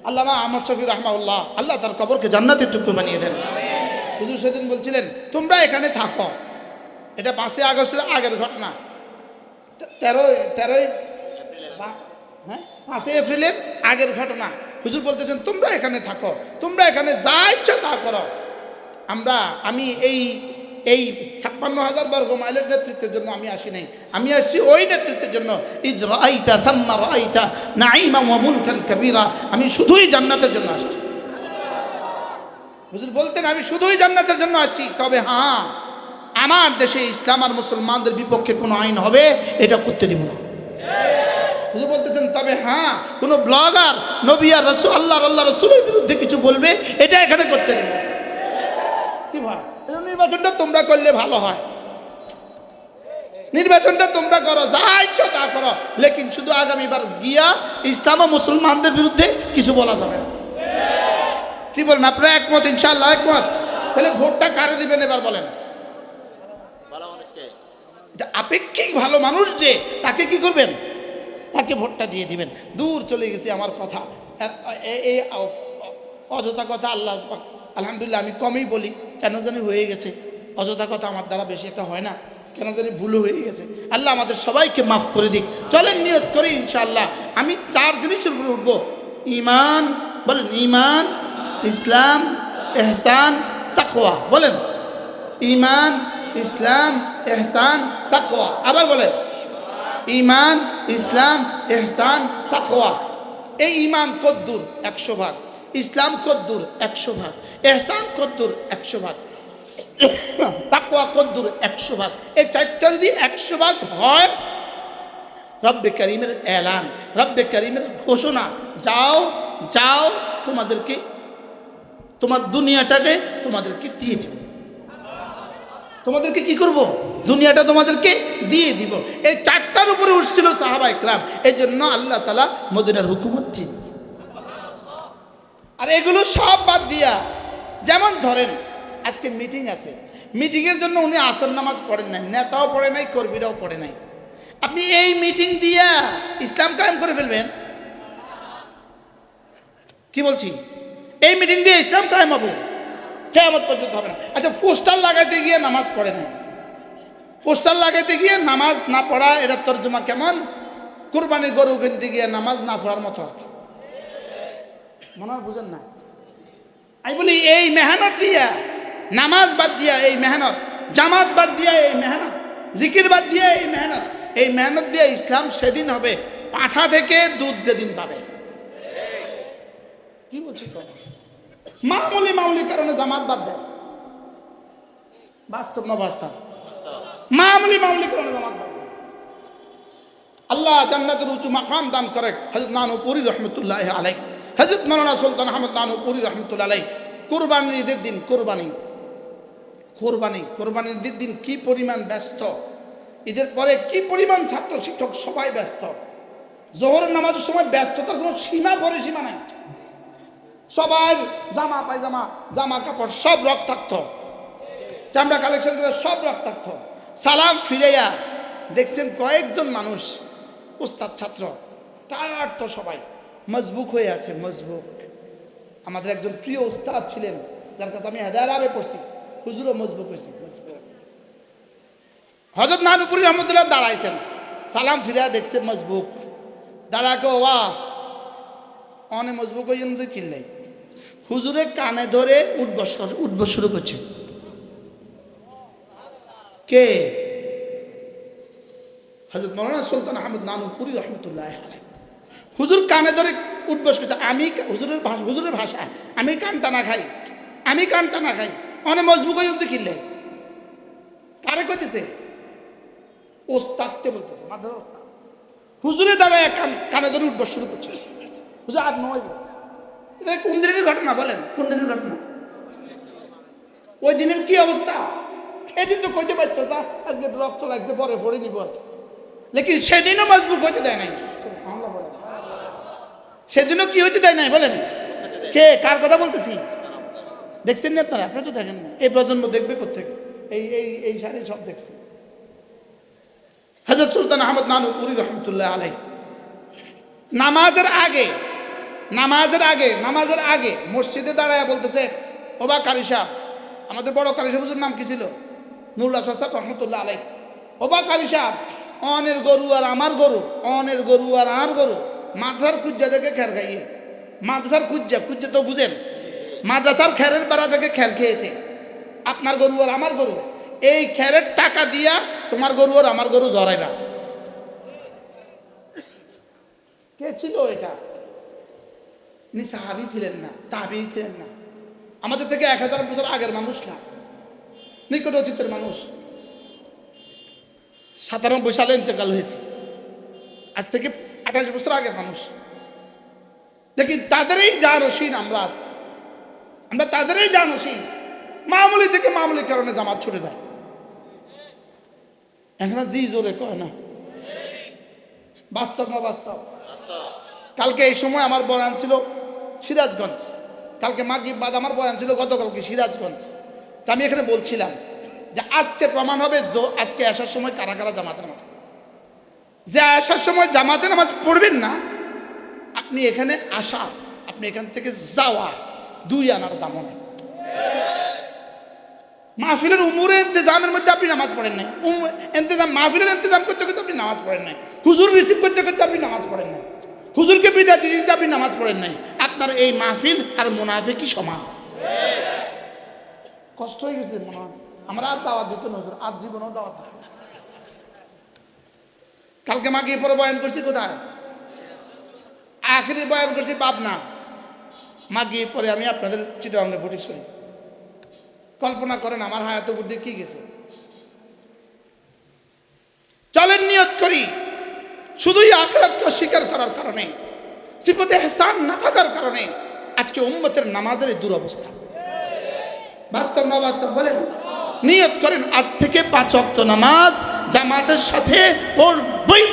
আল্লামা আহমদ শফি রাহমাহুল্লাহ, আল্লাহ তার কবরকে জান্নাতের টুকরো বানিয়ে দেন। হুজুর সেদিন বলছিলেন, তোমরা এখানে থাকো। এটা 5 আগস্টের আগের ঘটনা, 5 এপ্রিলের আগের ঘটনা। হুজুর বলতেছেন, তোমরা এখানে থাকো, তোমরা এখানে যা ইচ্ছা তা করো। আমি এই এই 56,000 বর্গ মাইলের নেতৃত্বের জন্য আমি আসি নাই, আমি আসছি ওই নেতৃত্বের জন্য। ইদ রাআইতা থাম্মা রাআইতা নাঈমা ওয়া মুলকান কাবীরা, আমি শুধুই জান্নাতের জন্য আসছি। হুজুর বলতেন আমি শুধুই জান্নাতের জন্য আসছি, তবে হ্যাঁ আমার দেশে ইসলাম আর মুসলমানদের বিপক্ষে কোনো আইন হবে এটা করতে দিব না। হুজুর বলতেছেন তবে হ্যাঁ কোনো ব্লগার নবী আর রাসূল আল্লাহ রাসূলের বিরুদ্ধে কিছু বলবে এটা এখানে করতে দিব না। কি ভাই, নির্বাচনটা তোমরা করলে ভালো হয়, নির্বাচনটা তোমরা করো, যা ইচ্ছা তা করো, লেকিন শুধু আগামীবার গিয়া ইসলাম ও মুসলমানদের বিরুদ্ধে কিছু বলা যাবে না। কি বলেন আপনারা একমত? ইনশাআল্লাহ একমত। তাহলে ভোটটা কারে দিবেন এবার বলেন? আপেক্ষিক ভালো মানুষ যে তাকে কি করবেন? তাকে ভোটটা দিয়ে দিবেন। দূর চলে গেছি আমার কথা, এই অযথা কথা আল্লাহ আলহামদুলিল্লাহ আমি কমই বলি, কেন জানি হয়ে গেছে অযথা কথা আমার দ্বারা বেশি একটা হয় না, কেন জানি ভুল হয়ে গেছে। আল্লাহ আমাদের সবাইকে মাফ করে দিক। চলেন নিয়ত করি ইনশাআল্লাহ আমি 4 জিনিসের উপরে উঠবো। ঈমান বলেন, ঈমান, ইসলাম, ইহসান, তাকওয়া। বলেন ঈমান, ইসলাম, ইহসান, তাকওয়া। আবার বলেন ঈমান, ইসলাম, ইহসান, তাকওয়া। এই ঈমান কদ্দুর 100 ভাগ, ইসলাম কদ্দুর 100 ভাগ, ইহসান কদ্দুর 100 ভাগ, তাকওয়া কদ্দুর 100 ভাগ। এই 4টা যদি 100 ভাগ হয়, রব্বে করিমের এলান, রব্বে করিমের ঘোষণা, যাও যাও তোমাদেরকে তোমার দুনিয়াটাকে তোমাদেরকে দিয়ে দিব। তোমাদেরকে কি করব? দুনিয়াটা তোমাদেরকে দিয়ে দিব। এই 4টার উপরে উঠছিল সাহাবা ইকরাম, এই জন্য আল্লাহ তাআলা মদিনার হুকুমত দিয়েছে। আর এগুলো সব বাদ দিয়া, যেমন ধরেন আজকে মিটিং আছে, মিটিংয়ের জন্য উনি আসর নামাজ পড়েন নাই, নেতাও পড়ে নাই, কর্মীরাও পড়ে নাই, আপনি এই মিটিং দিয়া ইসলাম কায়েম করে ফেলবেন? কি বলছি, এই মিটিং দিয়ে ইসলাম কায়েম হবে? কিয়ামত পর্যন্ত হবে না। আচ্ছা পোস্টার লাগাইতে গিয়ে নামাজ পড়ে নাই, পোস্টার লাগাইতে গিয়ে নামাজ না পড়া, এটার তর্জমা কেমন? কুরবানির গরু কিনতে গিয়ে নামাজ না পড়ার মতো আর কি, মনে হয় বুঝেন না। আমি বলি এই মেহনত দিয়া, নামাজ বাদ দিয়া এই মেহনত, জামাত বাদ দিয়া এই মেহনত, জিকির বাদ দিয়া এই মেহনত, এই মেহনত দিয়ে ইসলাম সেদিন হবে পাঁঠা থেকে দুধ যেদিন পাবে। কি বলছি? মামুলি কারণে জামাত বাদ দেয়, বাস্তব না বাস্তব? মামুলি কারণে জামাত বাদ দেয়। আল্লাহ জান্নাতের উঁচু মাকাম দান করে হযরত নানুপুরি রহমতুল্লাহ আলাইহি, হযরত মাওলানা সুলতান আহমদ নানুপুরি রহমতুল্লাহ আলাইহি কুরবানির ঈদের দিন, কোরবানির ঈদের দিন কি পরিমাণ ব্যস্ত, ঈদের পরে কি পরিমাণ ছাত্র শিক্ষক সবাই ব্যস্ত। জোহরের নামাজের সময় ব্যস্ততার কোনো সীমা নাই, সবার জামা পায়জামা, জামা কাপড় সব রক্তাক্ত, চামড়া কালেকশন করে সব রক্তাক্ত। সালাম ফিরাইয়া দেখছেন কয়েকজন মানুষ, উস্তাদ ছাত্র টায়ার্ড তো সবাই, মজবুক হয়ে আছে, মজবুক। আমাদের একজন প্রিয় উস্তাদ ছিলেন, যার কাছে আমি হেদায়েত পড়ছি, হুজুরও মজবুক হয়েছে। হযরত নানুপুরি রহমতুল্লাহ দাঁড়াইছেন, সালাম ফিরাইয়া দেখছে মজবুক, দাঁড়াকে ওয়া অনে মজবুক হয়ে যে কিনলে হুজুরে কানে ধরে উঠব শুরু করছে। কে? হযরত মাওলানা সুলতান আহমদ নানুপুরি রহমতুল্লাহ আলাইহি। হুজুর কানে ধরে উঠবস করছে। আমি হুজুরের ভাষা, আমি কান টানা খাই, অনে মজবুক হয়ে উঠতে কিনলে কারে কইতেছে? ওস্তাদকে বলতেছে, মাদ্রাসার ওস্তাদ। হুজুরে দাঁড়ায় কানে ধরে উঠবস শুরু করছে। হুজুর আর নয়, এটা কোন দিনের ঘটনা বলেন? কোন দিনের ঘটনা? ওই দিনের কি অবস্থা? এদিন তো কইতে পারতো যা আজকে রক্ত লাগছে, পরে পড়ে নিব, লেকিন সেদিনও মজবুত হইতে দেয় নাই। সেদিনও কি হইতে দেয় নাই বলেন? কে? কার কথা বলতেছি? দেখছেন না আপনারা? আপনারা তো দেখেন না, এই প্রজন্ম দেখবে কোথেকে? এই শাড়ি সব দেখছে। হযরত সুলতান আহমদ নানুপুরি রহমতুল্লাহ আলাইহি নামাজের আগে মসজিদে দাঁড়ায় বলতেছে, ওবা কারি সাহেব, আমাদের বড় কারি সাহেব, হুজুর নাম কি ছিল? নুরুল্লাহ সাহেব রহমতুল্লাহ আলাইহি। ওবা কারি সাহেব, অনের গরু আর আমার গরু, অনের গরু আর আর গরু মাদ্রাসার খুঁজা দেখে খের খাইয়ে, মাদ্রাসার খুঁজে তো বুঝেন, মাদ্রাসার খেরের বেড়া দেখে খের খেয়েছে। আপনার গরু আর আমার গরু এই খেরের টাকা দিয়া তোমার গরু আর আমার গরু জড়াইবা। কে ছিল এটা? সাহাবী ছিলেন না, তাবী ছিলেন না, আমাদের থেকে 1000 বছর আগের মানুষ না, নিকট অতীতের মানুষ। 97 সালে ইন্তেকাল হয়েছে, আজ থেকে 28 বছর আগের মানুষ। দেখি তাদেরই জানশীন আমরা তাদেরই জানশীন। মামুলি থেকে মামুলি কারণে জামাত ছুটে যায়। এখন জি জোরে কয় না, বাস্তব না বাস্তব? কালকে এই সময় আমার বয়ান ছিল সিরাজগঞ্জ, কালকে মাগরিব বাদ আমার বয়ান ছিল গতকালকে সিরাজগঞ্জ। তা আমি এখানে বলছিলাম যে আজকে প্রমাণ হবে আজকে আসার সময় কারা কারা জামাতে নামাজ পড়বে। যে আসার সময় জামাতে নামাজ পড়বেন না, আপনি এখানে আসা, আপনি এখান থেকে যাওয়া 2 আনার দামও নেই। মাহফিলের উমুরে ইন্তজামের মধ্যে আপনি নামাজ পড়েন নাই, মাহফিলের ইন্তজাম করতে করতে আপনি নামাজ পড়েন নাই, হুজুর রিসিভ করতে করতে আপনি নামাজ পড়েন নাই, হুজুরকে বিদায় দিতে আপনি নামাজ পড়েন নাই। আপনার এই মাহফিল আর মুনাফিকি সমান। কষ্ট হয়ে গেছে মনে হয়। আমরা আর দাওয়াত দিত না, আর জীবনেও দাওয়াত। কালকে মাকে পরে বয়ান করছি কোথায়? আখেরি বয়ান করছি পাবনা। মাকে পরে আমি আপনাদের চিটাগাঙ্গে ভোটিং করি। কল্পনা করেন আমার হায়াতে বুদ্ধি কি গেছে। চলেন নিয়ত করি শুধুই আখিরাতকে অস্বীকার করার কারণে, সিফতে ইহসান না থাকার কারণে আজকে উম্মতের নামাজের এই দুরবস্থা। বাস্তব না বাস্তব বলেন? নিয়ত করেন আজ থেকে 5 ওয়াক্ত নামাজ জামাতের সাথে পড়বই।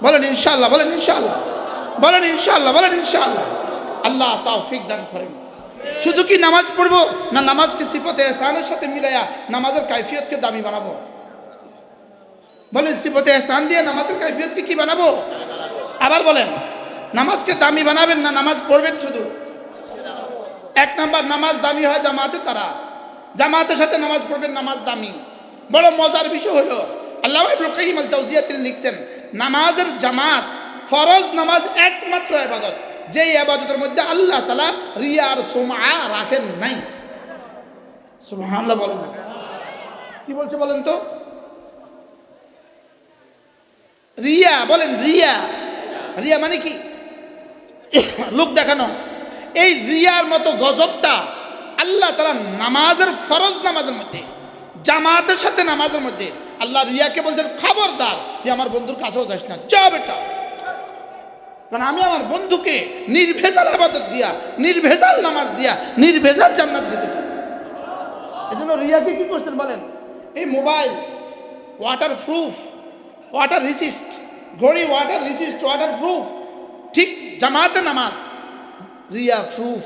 বলেন ইনশাআল্লাহ, বলেন ইনশাআল্লাহ, বলেন ইনশাআল্লাহ, বলেন ইনশাআল্লাহ। আল্লাহ তৌফিক দান করেন। শুধু কি নামাজ পড়বো না, নামাজকে সিফতে ইহসানের সাথে মিলাইয়া নামাজের কাইফিয়তকে দামি বানাবো? বলেন সিফতে ইহসান দিয়ে নামাজের কাইফিয়তকে কি বানাবো? আবার বলেন, নামাজকে দামি বানাবেন না নামাজ পড়বেন শুধু? 1 নাম্বার, নামাজ দামি হয় জামাতের দ্বারা। জামাতের সাথে নামাজ পড়বেন, নামাজ দামি। বড় মজার বিষয় হলো আল্লামা ইবনুল কাইয়িম আল জাওজিয়া তিনি লিখছেন, নামাজের জামাত ফরজ নামাজ একমাত্র ইবাদত, যেই ইবাদতের মধ্যে আল্লাহ তাআলা রিয়া আর সুমআ রাখেন নাই। সুবহানাল্লাহ বলেন। কি বলছে বলেন তো? রিয়া, বলেন রিয়া। রিয়া মানে কি? লোক দেখানো। এই রিয়ার মতো গজবটা আল্লাহ তাআলা নামাজের ফরজ নামাজের মধ্যে, জামাতের সাথে নামাজের মধ্যে আল্লাহ রিয়াকে বলছেন খবরদার যে আমার বন্ধুর কাছেও যাস না, যা বেটা। কারণ আমি আমার বন্ধুকে নির্ভেজাল ইবাদত দিয়া, নির্ভেজাল নামাজ দিয়া, নির্ভেজাল জান্নাত দিতে চাই। এজন্য রিয়াকে কি করছেন বলেন? এই mobile waterproof, water resist, ঘড়ি ওয়াটার রেসিস্ট, ওয়াটার প্রুফ। ঠিক জামাতে নামাজ রিয়া প্রুফ।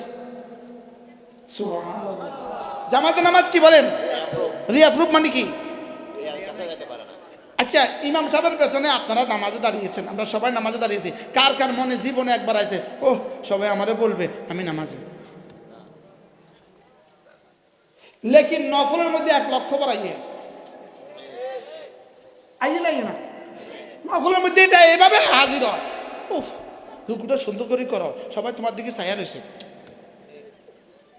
সুবহানাল্লাহ। জামাতে নামাজ কি বলেন? রিয়া প্রুফ মানে কি? আচ্ছা, ইমাম সাহেবের পেছনে আপনারা নামাজে দাঁড়িয়েছেন, আমরা সবাই নামাজে দাঁড়িয়েছি, কার কার মনে জীবনে একবার আছে ওহ সবাই আমারে বলবে আমি নামাজে? লেকিন নফলের মধ্যে 1 লক্ষ বার আইয়ে না, নফলের মধ্যে এটা এভাবে হাজির হয়, উফ রুকুটা সুন্দর করে করো, সবাই তোমার দিকে ছায়া রয়েছে।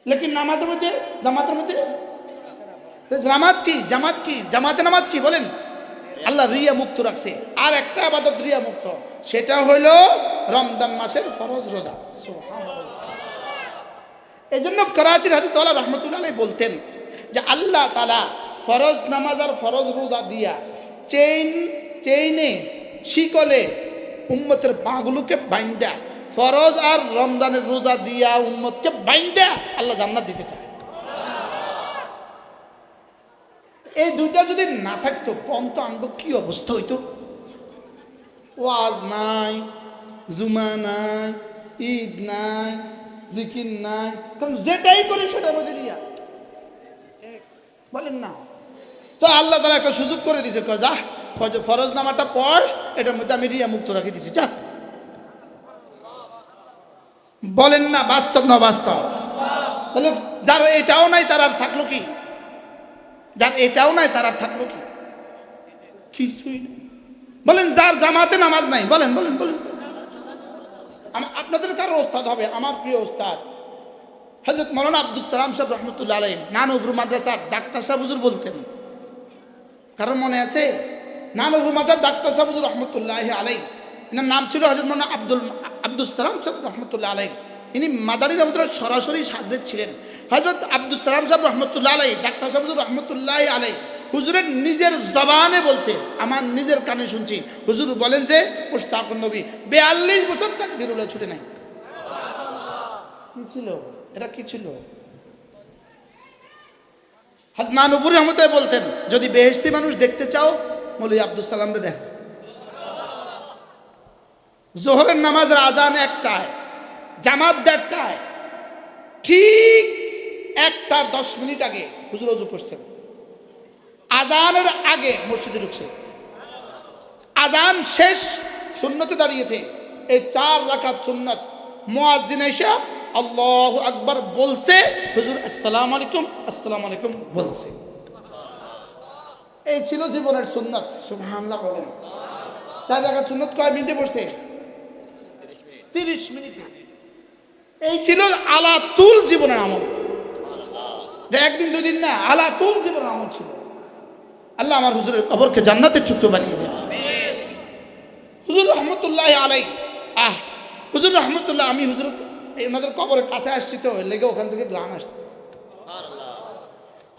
লেকিন নামাজের মধ্যে, জামাতের মধ্যে জামাত কি, জামাত কি, জামাতে নামাজ কি বলেন? আল্লাহ রিয়া মুক্ত রাখছে। আর একটা ইবাদত রিয়া মুক্ত, সেটা হইল রমজান মাসের ফরজ রোজা। এই জন্য করাচির হাজরত ওয়ালা রাহমাতুল্লাহ আলাইহি বলতেন যে আল্লাহ তাআলা ফরজ নামাজ আর ফরজ রোজা দিয়া চেইনে শিকলে উম্মতের পাগুলোকে বাইন্দা, ফরজ আর রমজানের রোজা দিয়া উম্মতকে বাইন্দা আল্লাহ জান্নাত দিতে চায়। এই দুইটা যদি না থাকতো কম তো আমগো কি অবস্থা হইতো? ওয়াজ নাই, জুমা নাই, ঈদ নাই, জিকির নাই, কারণ যেটাই করি সেটার মধ্যে রিয়া, বলেন না? তো আল্লাহ তাআলা একটা সুযোগ করে দিয়েছে, যা ফরজ নামাজটা পড়, এটার মধ্যে আমি রিয়া মুক্ত রাখি দিছি, যা। বলেন না বাস্তব না বাস্তব? তাহলে যার এটাও নাই তার আর থাকলো কি? যার এটাও নাই তার আর থাকলো কি? কিছুই না। বলেন যার জামাতে নামাজ নাই, বলেন বলেন বলেন। আপনাদের কারো ওস্তাদ হবে, আমার প্রিয় ওস্তাদ হযরত মাওলানা আব্দুস সালাম সাহেব রহমতুল্লাহ আলাইহি নানুপুর মাদ্রাসার ডাক্তার সাহেব হুজুর বলতেন, কারণ মনে আছে? নানুপুর মাদ্রাসার ডাক্তার সাহেব হুজুর রহমতুল্লাহ আলাইহি, এনার নাম ছিল হযরত মাওলানা আব্দুস সালাম সাহেব রহমতুল্লাহ আলাইহি। ইনি মাদানী রহমতুল্লাহ সরাসরি সাদরে ছিলেন। হযরত আব্দুস সালাম সাহেব রহমতুল্লাহ আলাইহি, ডাক্তার সাহেব হুজুর রহমতুল্লাহ আলাইহি হুজুরের নিজের জবানে বলছে, আমার নিজের কানে শুনছি, হুজুর বলেন যে মুশতাকুন নবী 42 বছর তাকবীরুল্লাহ ছুটে নাই। কি ছিল এটা? কি ছিল? নানুপুরি রহমতে বলতেন, যদি বেহেশতি মানুষ দেখতে চাও মৌলভী আব্দুল সালামরে দেখ। জোহরের নামাজের আজান একটায়, জামাত 1:30টায়, ঠিক 1:10 আগে হুজুর ওযু করছেন। আজানের আগে মসজিদে ঢুকছে, আজান শেষ, সুন্নতে দাঁড়িয়েছে। এই 4 রাকাত সুন্নত মুয়াজ্জিন এসে আল্লাহু আকবার বলছে, হুজুর আসসালামু আলাইকুম আসসালামু আলাইকুম বলছে। এই ছিল জীবনের সুন্নত। সুবহানাল্লাহ বলেন। 4 রাকাত সুন্নত কয় মিনিটে পড়ছে? 30 মিনিটে। এই ছিল আলাতুল জীবনের আমল। একদিন দুদিন না, আলাতুল জীবনের আমল ছিল। আল্লাহ আমার হুজুরের কবরকে জান্নাতের টুকরো বানিয়ে দেন। হুজুর রহমতুল্লাহ আলাইহি, হুজুর রহমতুল্লাহ, আমি হুজুর ওনাদের কবরের কাছে আসছি তো লেগে ওখান থেকে গান আসতেছে।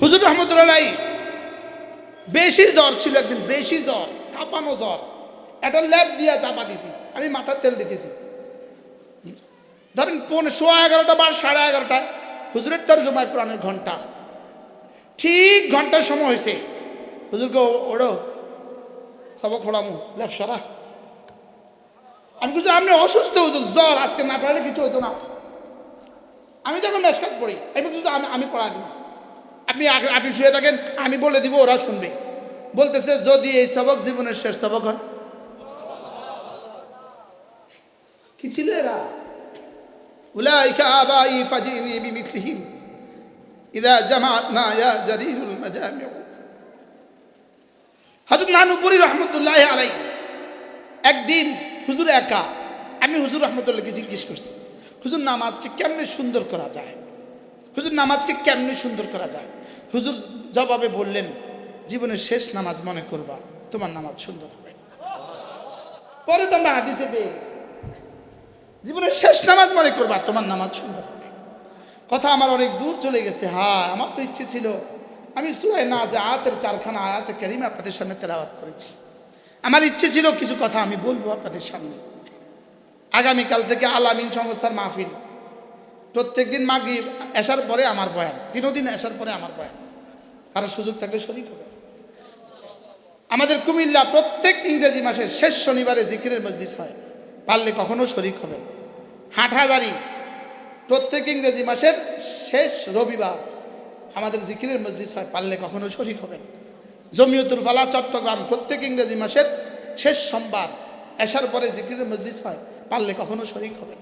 হুজুর রহমতুল্লাহ আলাইহি বেশি জ্বর ছিল একদিন, বেশি জ্বর, কাঁপানো জ্বর। একটা ল্যাব দিয়া চাপা দিছি, আমি মাথার তেল দিতেছি। ধরেন 11:15 বা 11:30 হুজুরের তরজমায় কোরআনের ঘন্টা, ঠিক ঘন্টার সময় হয়েছে। হুজুরকে ওড়ো সবক খোড়ামু ল্যাব সরা। আমি কিন্তু আপনি অসুস্থ, হুজুর জ্বর, আজকে না পড়ালে কিছু হতো না। আমি তখন মেশকাত পড়ি, এবার শুধু আমি পড়া দিব, আপনি শুয়ে থাকেন, আমি বলে দিব, ওরা শুনবে। বলতেছে যদি এই সবক জীবনের শেষ সবক হয়। কি ছিল এরা? উলাইকা আবাই ফাজিনি বিমিথলিহিম ইযা জামাআতনা ইয়া জারিরুল মাজামিউ। হযরত নানুপুরি রহমতুল্লাহ আলাইহি একদিন হুজুর একা, আমি হুজুর রহমতুল্লাহকে জিজ্ঞেস করছি, হুজুর নামাজকে কেমনে সুন্দর করা যায়? হুজুর নামাজকে কেমনে সুন্দর করা যায়? হুজুর জবাবে বললেন, জীবনের শেষ নামাজ মনে করবা, তোমার নামাজ সুন্দর হবে। পরে তো আমরা হাদিসে পেয়ে গেছি, জীবনের শেষ নামাজ মনে করবা, তোমার নামাজ সুন্দর হবে। কথা আমার অনেক দূর চলে গেছে। আমার তো ইচ্ছে ছিল আমি সূরা নাজিআতের 4খানা আয়াতে কারিমা আপনাদের সামনে তেলাওয়াত করেছি। আমার ইচ্ছে ছিল কিছু কথা আমি বলবো আপনাদের সামনে। আগামীকাল থেকে আল আমিন সংস্থার মাহফিল, প্রত্যেকদিন মাগরিব এশার পরে আমার বয়ান, 3 দিন এশার পরে আমার বয়ান। কারো সুযোগ থাকলে শরীক হবে। আমাদের কুমিল্লা প্রত্যেক ইংরেজি মাসের শেষ শনিবারে জিকিরের মজলিস হয়, পারলে কখনো শরীক হবেন। হাটহাজারী প্রত্যেক ইংরেজি মাসের শেষ রবিবার আমাদের জিকিরের মজলিস হয়, পারলে কখনো শরীক হবেন। জমিয়তুল ফালাহ চট্টগ্রাম প্রত্যেক ইংরেজি মাসের শেষ সোমবার এশার পরে জিকিরের মজলিস হয়, পারলে কখনো শরীক হবেন।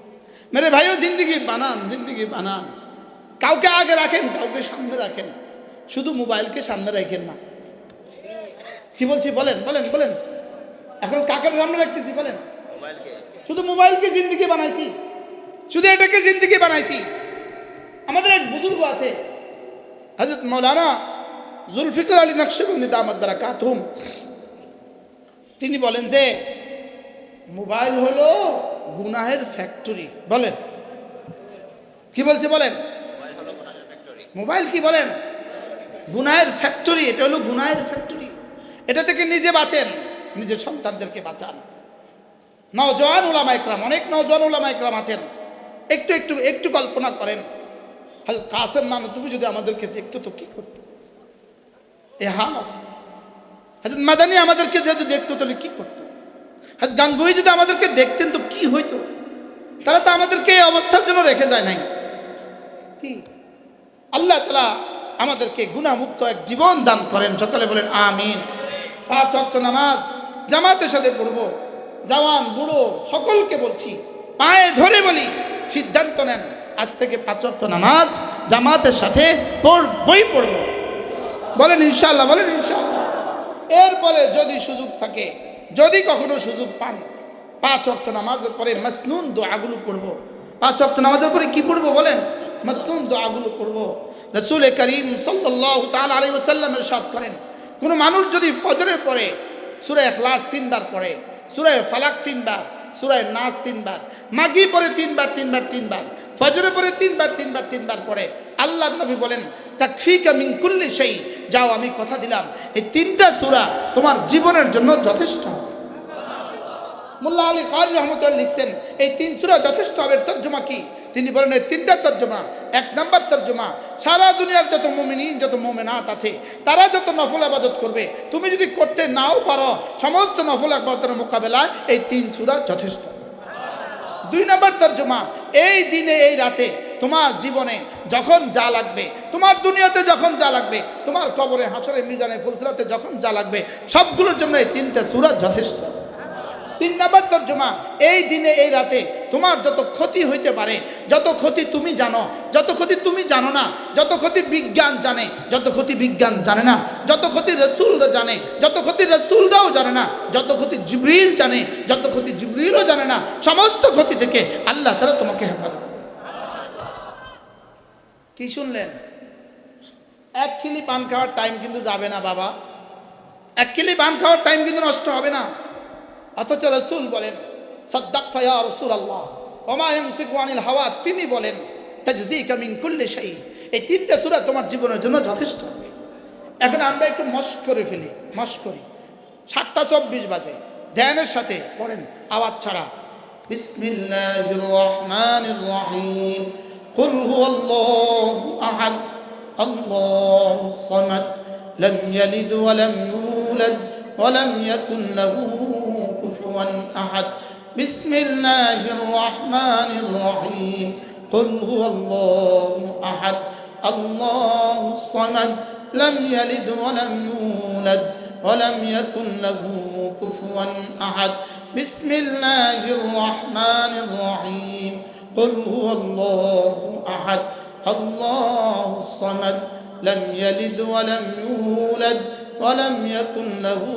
মেরে ভাইও জিন্দিগি বানান, জিন্দিগি বানান। কাউকে আগে রাখেন, কাউকে সামনে রাখেন, শুধু মোবাইলকে সামনে রাখেন না। কি বলছি বলেন বলেন বলেন, এখন কাকে সামনে রাখতেছি বলেন? শুধু মোবাইলকে জিন্দিগি বানাইছি, শুধু এটাকে জিন্দিগি বানাইছি। আমাদের এক বুজুর্গ আছে হযরত মাওলানা জুলফিকার আলী নকশবন্দি দামাত বারাকাতুহুম, তিনি বলেন যে মোবাইল হলো গুনাহের ফ্যাক্টরি। বলেন কি বলছে বলেন? মোবাইল কি বলেন? গুনাহের ফ্যাক্টরি। এটা হলো গুনাহের ফ্যাক্টরি। এটা থেকে নিজে বাঁচেন, নিজের সন্তানদেরকে বাঁচান। নওজোয়ান উলামা ইকরাম, অনেক নওজোয়ান উলামা ইকরাম আছেন, একটু একটু একটু কল্পনা করেন, হযরত কাসেম নানতুবি যদি আমাদেরকে দেখতো তো কি করতো? এ হাল। হযরত মাদানী আমাদেরকে যদি দেখতো তাহলে কি করতো? হযরত গাঙ্গুহি যদি আমাদেরকে দেখতেন তো কি হইতো? তারা তো আমাদেরকে এই অবস্থার জন্য রেখে যায় নাই। কি আল্লাহ তাআলা আমাদেরকে গুনাহমুক্ত এক জীবন দান করেন। সকালে বলেন আমিন। 5 ওয়াক্ত নামাজ জামাতের সাথে পড়বো। জওয়ান বুড়ো সকলকে বলছি, পায়ে ধরে বলি, সিদ্ধান্ত নেন আজ থেকে 5 ওয়াক্ত নামাজ জামাতের সাথে পড়বই পড়বো। বলেন ইনশাআল্লাহ, বলেন ইনশাআল্লাহ। এরপরে যদি সুযোগ থাকে, যদি কখনো সুযোগ পান, 5 ওয়াক্ত নামাজের পরে মাসনুন দোয়াগুলো পড়বো। 5 ওয়াক্ত নামাজের পরে কি পড়বো বলেন? মাসনুন দোয়াগুলো পড়ব। রাসূল করিম সাল্লাল্লাহু তাআলা আলাইহি ওয়াসাল্লাম ইরশাদ করেন, কোনো মানুষ যদি ফজরের পরে সূরা ইখলাস 3 বার পড়ে, সূরা ফালাক 3 বার, সূরা নাস 3 বার, মাগরিব পরে 3 বার 3 বার 3 বার, ফজরের পরে 3 বার 3 বার 3 বার পড়ে, আল্লাহর নবী বলেন তাকফিকা মিন কুল্লি শাই, যাও আমি কথা দিলাম এই 3টা সূরা তোমার জীবনের জন্য যথেষ্ট। মোল্লা আলী কারি রহমতুল্লাহ লিখছেন এই 3 সূরা যথেষ্ট হবে। তর্জমা কি? তিনি বলেন এই 3টা তর্জমা। 1 নম্বর তর্জমা, সারা দুনিয়ার যত মুমিনিন যত মুমিনাত আছে তারা যত নফল ইবাদত করবে, তুমি যদি করতে নাও পারো সমস্ত নফল ইবাদতের মোকাবেলায় এই 3 সূরা যথেষ্ট। 2 নম্বর তর্জমা, এই দিনে এই রাতে তোমার জীবনে যখন যা লাগবে, তোমার দুনিয়াতে যখন যা লাগবে, তোমার কবরে হাসরে মিজানে ফুলসিরাতে যখন যা লাগবে সবগুলোর জন্য এই 3টা সূরা যথেষ্ট। 3 নম্বর তর্জমা, এই দিনে এই রাতে তোমার যত ক্ষতি হইতে পারে, যত ক্ষতি তুমি জানো, যত ক্ষতি তুমি জানো না, যত ক্ষতি বিজ্ঞান জানে, যত ক্ষতি বিজ্ঞান জানে না, যত ক্ষতি রাসূলরা জানে, যত ক্ষতি রাসূলরাও জানে না, যত ক্ষতি জিবরিল জানে, যত ক্ষতি জিবরিলও জানে না, সমস্ত ক্ষতি থেকে আল্লাহ তাআলা তোমাকে হেফাজত করবে। কি শুনলেন? 1 কিলি পান খাওয়ার টাইম কিন্তু যাবে না বাবা, 1 কিলি পান খাওয়ার টাইম কিন্তু নষ্ট হবে না। অথচ রাসূল বলেন সাদ্দাকতা ইয়া রাসূলুল্লাহ ওয়া মা ইয়ানতিকু আনিল হাওয়া, তিনি বলেন তাজজিকা মিন কুল্লি শাই, এই 3টা সূরা তোমার জীবনের জন্য যথেষ্ট হবে। এখন আমরা একটু মস্ক করে ফেলি, মস্ক করি। 7:24 বাজে, ধ্যানের সাথে পড়েন আওয়াজ ছাড়া। বিসমিল্লাহির রহমানির রহিম, কুল হুয়াল্লাহু আহাদ আল্লাহুস সামাদ লাম ইয়ালিদ ওয়া লাম ইউলাদ ওয়া লাম ইয়াকুন লাহু কুফুয়ান আহাদ। বিসমিল্লাহির রহমানির রহিম, কুল হুয়াল্লাহু আহাদ আল্লাহুস সামাদ লাম ইয়ালিদ ওয়া লাম ইউলাদ ওয়া লাম ইয়াকুন লাহু কুফুয়ান আহাদ। বিসমিল্লাহির রহমানির রহিম, কুল হুয়াল্লাহু আহাদ আল্লাহুস সামাদ লাম ইয়ালিদ ওয়া লাম ইউলাদ ওয়া লাম ইয়াকুন লাহু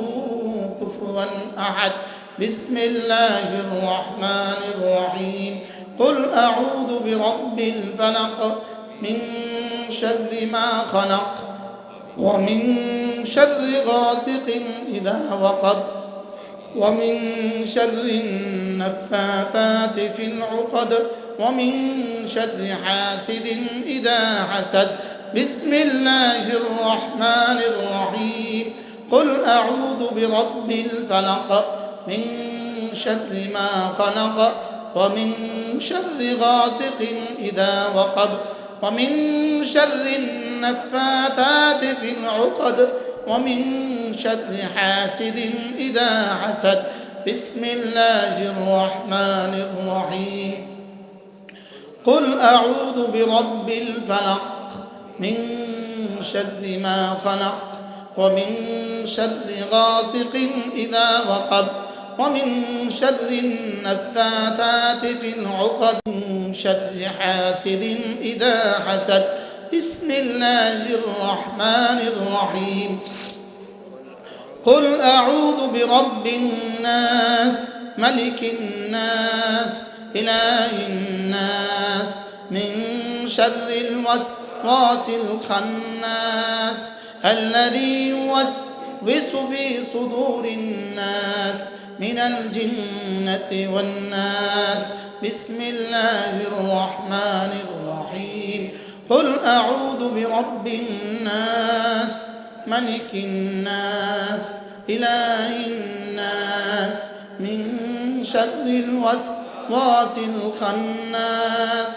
কুফুয়ান আহাদ। বিসমিল্লাহির রহমানির রহিম, কুল আউযু বিরাব্বিল ফালাক মিন শাররি মা খালাক ওয়া মিন শাররি গাসিকিন ইযা ওয়াকাব ওয়া মিন শাররিন নাফাথাতি ফিল উকদ ওয়া মিন শাররি হাসিদিন ইযা হাসাদ। বিসমিল্লাহির রহমানির রহিম, কুল আউযু বিরাব্বিল ফালাক মিন শাররি মা খালাক ওয়া মিন শাররি গাসিকিন ইযা ওয়াকাব ওয়া মিন শাররিন নাফাথাতি ফিল উকদ ওয়া মিন শাররি হাসিদিন ইযা হাসাদ। বিসমিল্লাহির রহমানির রহিম, কুল আউযু বিরাব্বিল ফালাক মিন শাররি মা খালাক ওয়া মিন শাররি গাসিকিন ইযা ওয়াকাব ওয়া মিন শাররিন নাফাথাতি ফিল উকদ ওয়া মিন শাররি হাসিদিন ইযা হাসাদ। বিসমিল্লাহির রহমানির রহিম, কুল আউযু বিরাব্বিন নাস মালিকিন নাস ইলাহিন নাস মিন শাররিল ওয়াসওয়াসিল খান্নাস আল্লাযী ইউওয়াসওয়িসু ফী সুদুরিন নাস মিনাল জিন্নাতি ওয়ান নাস। বিসমিল্লাহির রহমানির রহিম, কুল আউযু বিরাব্বিন নাস মালিকিন নাস ইলাহিন নাস মিন শাররিল ওয়াসওয়াসিল খান্নাস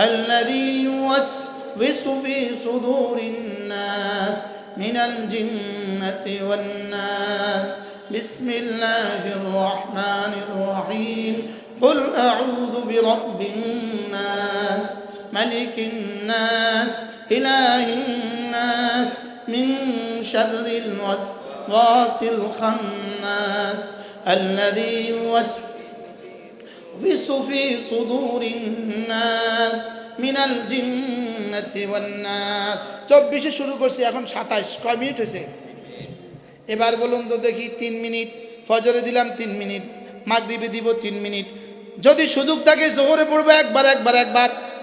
আল্লাযী ইউওয়াসওয়িসু ফী সুদুরিন নাস মিনাল জিন্নাতি ওয়ান নাস। বিসমিল্লাহির রহমানির রহিম, কুল আউযু বিরাব্বিন নাস মালিকিন নাস ইলাহিন নাস মিন শাররিল ওয়াসওয়াসিল খান্নাস আল্লাযী ইউওয়াসওয়িসু ফী সুদুরিন নাস মিনাল জিন্নাতি ওয়ান নাস। 24-এ শুরু করছি, এখন 27। কয় মিনিট হয়েছে? এবার বলুন তো দেখি। 3 মিনিট ফজরে দিলাম, 3 মিনিট মাগরিবে দিব 3 মিনিট। যদি সুযোগ থাকে জোহরে পড়বো একবার,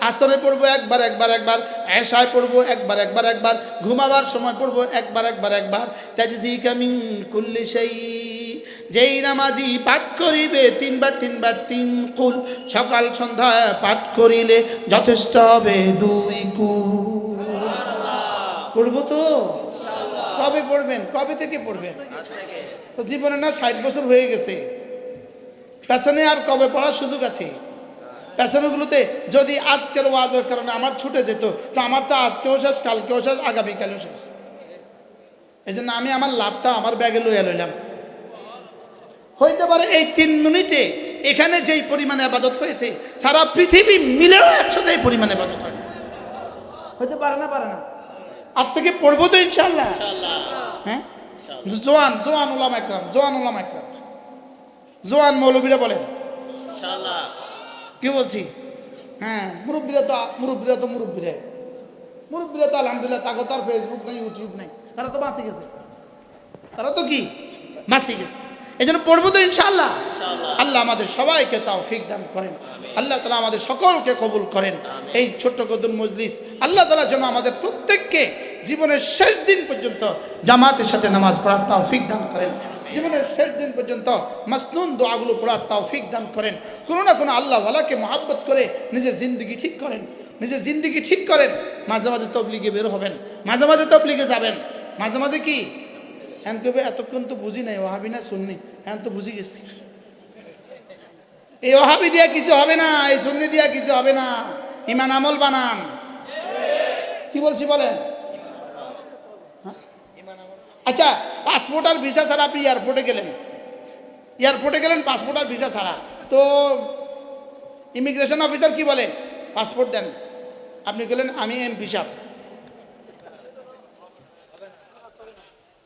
আসরে পড়বো একবার একবার একবার, এশায় পড়বো একবার একবার একবার, ঘুমাবার সময় পড়বো একবার একবার একবার। তাজজিকা মিন কুল্লি শাই, যেই নামাজি পাঠ করিবে তিনবার তিনবার তিন কুল, সকাল সন্ধ্যা পাঠ করিলে যথেষ্ট হবে 2 কুল। পড়বো তো? কবে পড়বেন? কবে থেকে পড়বেন? তো জীবনে না 60 বছর হয়ে গেছে, পেছনে আর কবে পড়ার সুযোগ আছে? পেছনেগুলোতে যদি আজকের ওয়াজের কারণে আমার ছুটে যেত, তো আমার তো আজকেও শেষ, কালকেও শেষ, আগামীকালেও শেষ। এই জন্য আমি আমার লাভটা আমার ব্যাগে লইয়া লইলাম। হইতে পারে এই 3 মিনিটে এখানে যেই পরিমাণে আবাদত হয়েছে, সারা পৃথিবী মিলেও একসাথে এই পরিমাণে আবাদত হয়। হইতে পারে না? পারে না? আজ থেকে পড়বো তো ইনশাআল্লাহ। হ্যাঁ, জোয়ান জোয়ান উলামা একরাম, জোয়ান উলামা একরাম, জোয়ান মৌলবীরা বলেন ইনশাআল্লাহ। কি বলছি? হ্যাঁ, মুরব্বীরা তো আলহামদুলিল্লাহ, তাকে তার ফেসবুক নাই, ইউটিউব নাই, তারা তো বাঁচে গেছে, তারা তো কি বাঁচে গেছে। এই জন্য পড়বো তো ইনশাআল্লাহ। আল্লাহ আমাদের সবাইকে তৌফিক দান করেন, আল্লাহ তাআলা আমাদের সকলকে কবুল করেন। এই ছোট্ট কদর মজলিস আল্লাহ তাআলা যেন আমাদের প্রত্যেককে জীবনের শেষ দিন পর্যন্ত জামাতের সাথে নামাজ পড়ার তৌফিক দান করেন, জীবনের শেষ দিন পর্যন্ত মাসনুন দোয়াগুলো পড়ার তৌফিক দান করেন। কোনো না কোনো আল্লাহ ওয়ালাকে মহাব্বত করে নিজের জিন্দগি ঠিক করেন, নিজের জিন্দগি ঠিক করেন। মাঝে মাঝে তবলিগে বের হবেন, মাঝে মাঝে তবলিগে যাবেন, মাঝে মাঝে কি হ্যাঁ কবে এতক্ষণ তো বুঝি নাই ওয়াহাবি না সুন্নি, হ্যাঁ তো বুঝি গেছি। এই ওয়াহাবি দিয়া কিছু হবে না, এই সুন্নি দিয়া কিছু হবে না, ইমান আমল বানান। কি বলছি বলেন? আচ্ছা, পাসপোর্ট আর ভিসা ছাড়া আপনি এয়ারপোর্টে গেলেন পাসপোর্ট আর ভিসা ছাড়া, তো ইমিগ্রেশন অফিসার কি বলে? পাসপোর্ট দেন। আপনি গেলেন আমি এমপি সাহেব,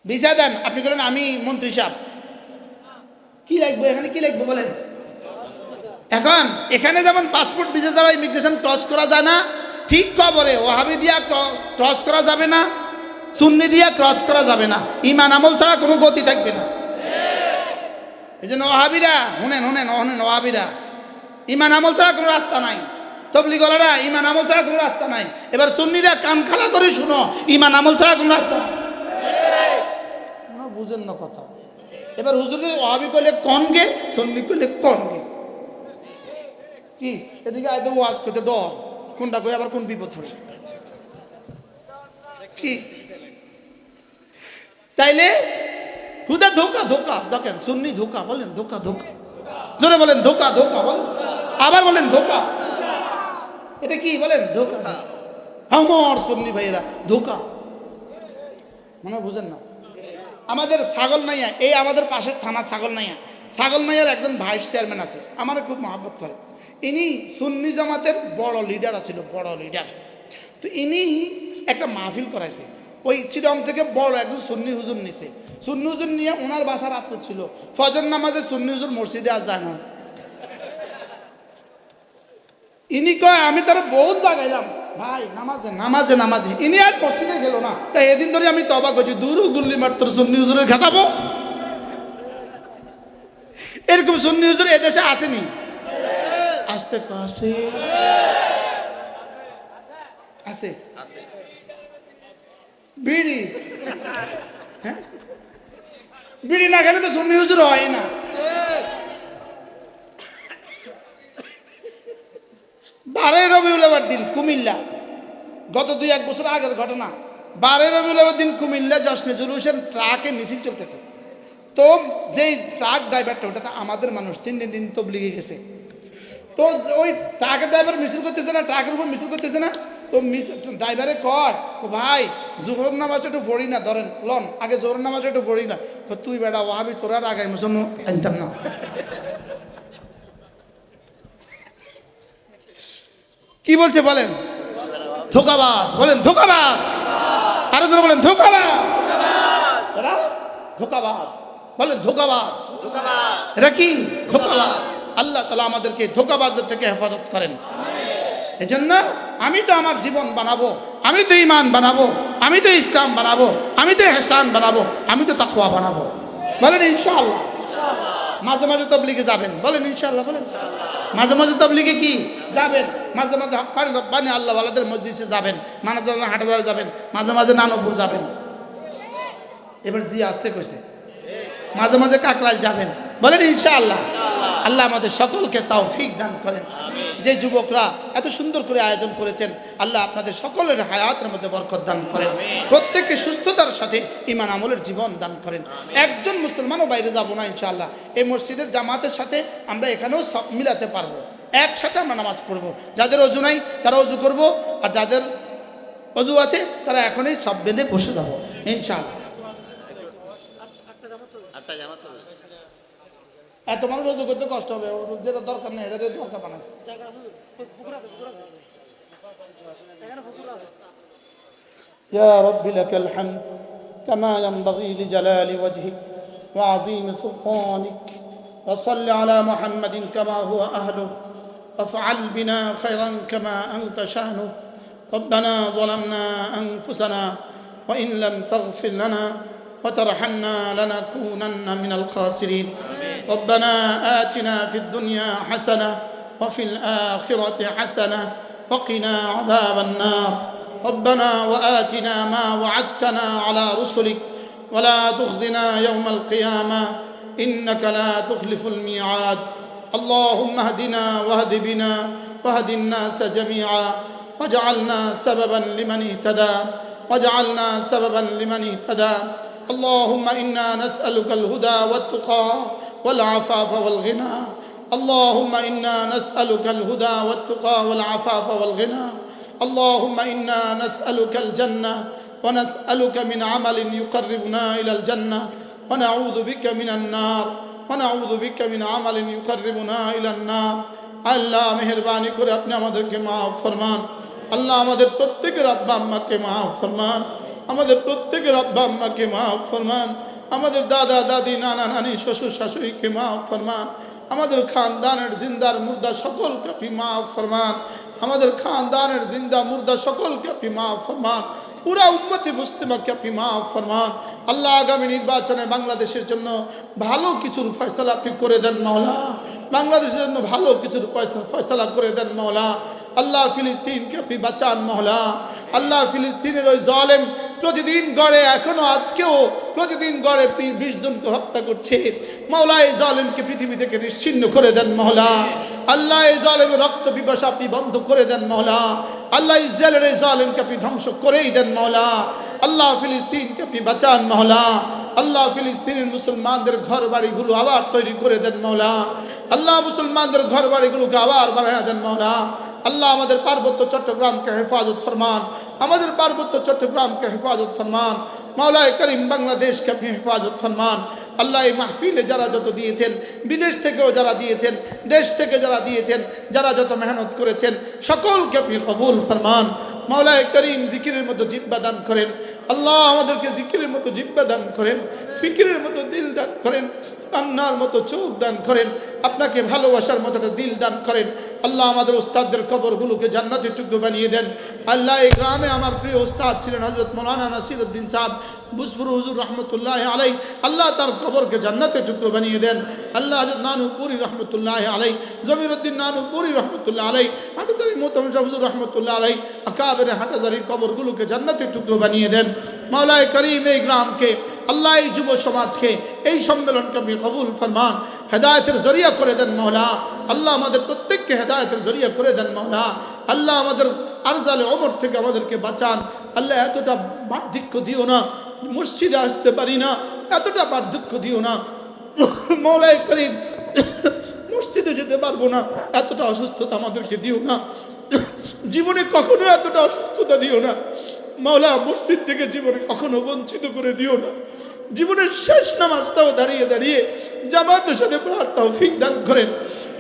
ভিসা দেন। আপনি গেলেন আমি মন্ত্রী সাহেব। কি লাগবে এখানে? কি লাগবে বলেন? এখন এখানে যেমন পাসপোর্ট ভিসা ছাড়া ইমিগ্রেশন ক্রস করা যায় না, ঠিক কবরে ওয়াহাবি দিয়া ক্রস করা যাবে না, সুন্নি দিয়া ক্রস করা যাবে না, ইমান আমল ছাড়া কোনো গতি থাকবে না। এই জন্য ওয়াহাবিরা শুনেন ওয়াহাবিরা, ইমান আমল ছাড়া কোনো রাস্তা নাই। তবলিগলারা, ইমান আমল ছাড়া কোনো রাস্তা নাই। এবার সুন্নিরা কান খাড়া করে শুনো, ইমান আমল ছাড়া কোনো রাস্তা নাই। বুঝেন না কথা? এবার হুজুরে ওয়াহাবি কইলে কোন গে, সুন্নি কইলে কোন গে। কি এদিকে আইতো ওয়াজ করতে ডর, কোনটা কই আবার কোন বিপদ পড়ে কি? তাইলে হুদা ধোকা দেখেন, সুন্নি ধোকা বলেন, ধোকা জোরে বলেন, ধোকা বলেন, আবার বলেন ধোকা। এটা কি বলেন? ধোকা। আমার সুন্নি ভাইয়েরা ধোকা, মনে বুঝেন না? আমাদের ছাগল নাইয়া, এই আমাদের পাশের থানা ছাগল নাইয়ার একজন ভাইস চেয়ারম্যান আছে, আমার খুব মহব্বত করে। ইনি সুন্নি জামাতের বড় লিডার ছিল, বড় লিডার। তো ইনি একটা মাহফিল করাইছে, ওই চিরং থেকে বড় একজন সুন্নি হুজুর নিছে। সুন্নি হুজুর নিয়ে ওনার বাসার রাত্রে ছিল, ফজর নামাজে সুন্নি হুজুর মসজিদে আর যায় না। ইনি কয় আমি তার বহুত জাগাইলাম ভাই নামাজে, ইনি আর মসজিদে গেল না। তাই এদিন ধরে আমি তবা করছি, দূর গুল্লি মাত্র সুন্নি হুজুরের ঘাটাবো। এরকম সুন্নি হুজুর এদেশে আসেনি, আসতে পাশে আছে বিড়ি, হ্যাঁ বিড়ি না খেলে তো সুন্নি হুজুর হয় না। 12 রবিউল আওয়াল দিন কুমিল্লা, গত 2-1 বছর আগের ঘটনা। 12 রবিউল আওয়াল দিন কুমিল্লা জশ্নে জুলুসের ট্রাকে মিছিল চলতেছে। তো যেই ট্রাক ড্রাইভারটা, ওটা আমাদের মানুষ, 3 দিন তবলিগে গেছে। তো ওই ট্রাকের ড্রাইভার মিছিল করতেছে না, ট্রাকের উপর মিছিল করতেছে না। তো ড্রাইভারে কর ভাই জোহর নামাজ একটু পড়ি না, ধরেন লন আগে জোহর নামাজ একটু পড়ি না। তুই বেটা ওয়াহাবি, তোরা আগাই মুসলমান আনতাম না। কি বলছে বলেন? ধোকাবাজ বলেন, ধোকাবাজ। আরো জোরে বলেন ধোকাবাজ, ধোকাবাজ বলেন, ধোকাবাজ। এটা কি? ধোকাবাজ। আল্লাহ তাআলা আমাদেরকে ধোকাবাজদের থেকে হেফাজত করেন। এজন্য আমি তো আমার জীবন বানাবো, আমি তো ঈমান বানাবো, আমি তো ইসলাম বানাবো, আমি তো ইহসান বানাবো, আমি তো তাকওয়া বানাবো। বলেন ইনশাআল্লাহ। মাঝে মাঝে তাবলীগে যাবেন, বলেন ইনশাআল্লাহ, বলেন। মাঝে মাঝে তাবলিগে কি যাবেন, মাঝে মাঝে হক্কানি রব্বানি আল্লাহ ওয়ালাদের মসজিদে যাবেন, মাঝে মাঝে হাটাজারে যাবেন, মাঝে মাঝে নানকপুর যাবেন। এবার জি আসতে কইছে, মাঝে মাঝে কাকরাইল যাবেন, বলেন ইনশাআল্লাহ। আল্লাহ আমাদের সকলকে তৌফিক দান করেন। যে যুবকরা এত সুন্দর করে আয়োজন করেছেন, আল্লাহ আপনাদের সকলের হায়াতের মধ্যে বরকত দান করেন, প্রত্যেককে সুস্থতার সাথে ঈমান আমলের জীবন দান করেন। একজন মুসলমানও বাইরে যাব না ইনশাআল্লাহ। এই মসজিদের জামাতের সাথে আমরা এখানেও সব মিলাতে পারবো, একসাথে আমরা নামাজ পড়বো। যাদের অজু নাই তারা অজু করবো, আর যাদের অজু আছে তারা এখনই সব বেঁধে বসে যাবো ইনশাআল্লাহ। এত মানুষ অজু করতে কষ্ট হবে, যেটা দরকার নেই এটা দরকার বানায়। يا رب لك الحمد كما ينبغي لجلال وجهك وعظيم سلطانك، وصل على محمد كما هو أهله، وافعل بنا خيرا كما أنت شأنه. ربنا ظلمنا أنفسنا وإن لم تغفر لنا وترحمنا لنكونن من الخاسرين. ربنا آتنا في الدنيا حسنة وفي الآخرة حسنة وقنا عذاب النار. ربنا وآتنا ما وعدتنا على رسلك ولا تخزنا يوم القيامة إنك لا تخلف الميعاد. اللهم اهدنا واهد بنا واهد الناس جميعا، واجعلنا سببا لمن اهتدى، واجعلنا سببا لمن اهتدى. اللهم إنا نسألك الهدى والتقى والعفاف والغنى. اللهم إنا نسألك الهدى والتقى والعفاف والغنى. اللهم إنا نسألك الجنة ونسألك من عمل يقربنا إلى الجنة، ونعوذ بك من النار، ونعوذ بك من عمل يقربنا إلى النار. আল্লাহ মেহেরবানি করে আপনি আমাদেরকে মাফ ফরমান। আল্লাহ আমাদের প্রত্যেকের আব্বা আম্মাকে মাফ ফরমান, আমাদের প্রত্যেকের আব্বা আম্মাকে মাফ ফরমান, আমাদের দাদা দাদি নানা নানি শ্বশুর শাশুড়িকে মাফ ফরমান, আমাদের খানদানের জিন্দার মুর্দা সকলকে আপনি মাফ ফরমান, আমাদের খানদানের জিন্দা মুর্দা সকলকে আপনি মাফ ফরমান, পুরা উম্মতে মুসলিমাকে আপনি মাফ ফরমান। আল্লাহ আগামী নির্বাচনে বাংলাদেশের জন্য ভালো কিছুর ফয়সালা আপনি করে দেন মাওলা, বাংলাদেশের জন্য ভালো কিছুর ফয়সালা করে দেন মাওলা। আল্লাহ ফিলিস্তিনকে আপনি বাঁচান মাওলা। আল্লাহ ফিলিস্তিনের ওই জালেম প্রতিদিন গড়ে, এখনো আজকেও প্রতিদিন গড়ে 20 জনকে হত্যা করছে মাওলা। এই জালেমকে পৃথিবী থেকে নিশ্চিহ্ন করে দেন মাওলা। আল্লাহ এই জালেমের রক্ত পিপাসা আপনি বন্ধ করে দেন মাওলা। আল্লাহ ইসরায়েলের এই জালেমকে আপনি ধ্বংস করেই দেন মাওলা। আল্লাহ ফিলিস্তিনকে আপনি বাঁচান মাওলা। আল্লাহ ফিলিস্তিনের মুসলমানদের ঘর বাড়িগুলো আবার তৈরি করে দেন মাওলা। আল্লাহ মুসলমানদের ঘর বাড়িগুলোকে আবার বানায় দেন মাওলা। আল্লাহ আমাদের পার্বত্য চট্টগ্রামকে হেফাজত ফরমান, আমাদের পার্বত্য চট্টগ্রামকে হেফাজত ফরমান। মাওলায়ে করিম বাংলাদেশকে আপনি হেফাজত ফরমান। আল্লাহ এই মাহফিলে যারা যত দিয়েছেন, বিদেশ থেকেও যারা দিয়েছেন, দেশ থেকে যারা দিয়েছেন, যারা যত মেহনত করেছেন, সকলকে আপনি কবুল ফরমান। মাওলায়ে করিম জিকিরের মতো জিহ্বা দান করেন। আল্লাহ আমাদেরকে জিকিরের মতো জিহ্বা দান করেন, ফিকিরের মতো দিল দান করেন, কান্নার মতো চোখ দান করেন, আপনাকে ভালোবাসার মতো একটা দিল দান করেন। আল্লাহ আমাদের ওস্তাদদের কবরগুলোকে জান্নাতের টুকরো বানিয়ে দেন। আল্লাহ এই গ্রামে আমার প্রিয় ওস্তাদ ছিলেন হযরত মাওলানা নাসিরউদ্দিন সাহেব বুসপুর হুজুর রহমতুল্লাহ আলাই, আল্লাহ তার কবরকে জান্নাতের টুকরো বানিয়ে দেন। আল্লাহ হযরত নানুপুরি রহমতুল্লাহ আলাই, জমিরউদ্দিন নানুপুরি রহমতুল্লাহ আলাই, হাটাজারি মোহতামিম শাহ হুজুর রহমতুল্লাহ আলাই, আকাবের হাটাজারির কবরগুলোকে জান্নাতের টুকরো বানিয়ে দেন। মাওলায়ে করিম এই গ্রামকে, আল্লাহ এই যুব সমাজকে, এই সম্মেলনকে আপনি কবুল ফরমান, হেদায়েতের জরিয়া করে দেন মাওলা। আল্লাহ আমাদের প্রত্যেককে হেদায়েতের জরিয়া করে দেন মাওলা। আল্লাহ আমাদের আরজালে ওমর থেকে আমাদেরকে বাঁচান। আল্লাহ এতটা বার্ধক্য দিও না, মসজিদে আসতে পারি না, এতটা বার্ধক্য দিও না মাওলায়ে করিম, মসজিদে যেতে পারবো না, এতটা অসুস্থতা আমাদেরকে দিও না, জীবনে কখনো এতটা অসুস্থতা দিও না মাওলা। মসজিদ থেকে জীবনে কখনো বঞ্চিত করে দিও না। জীবনের শেষ নামাজটাও দাঁড়িয়ে দাঁড়িয়ে জামাতের সাথে পড়ার তৌফিক দান করেন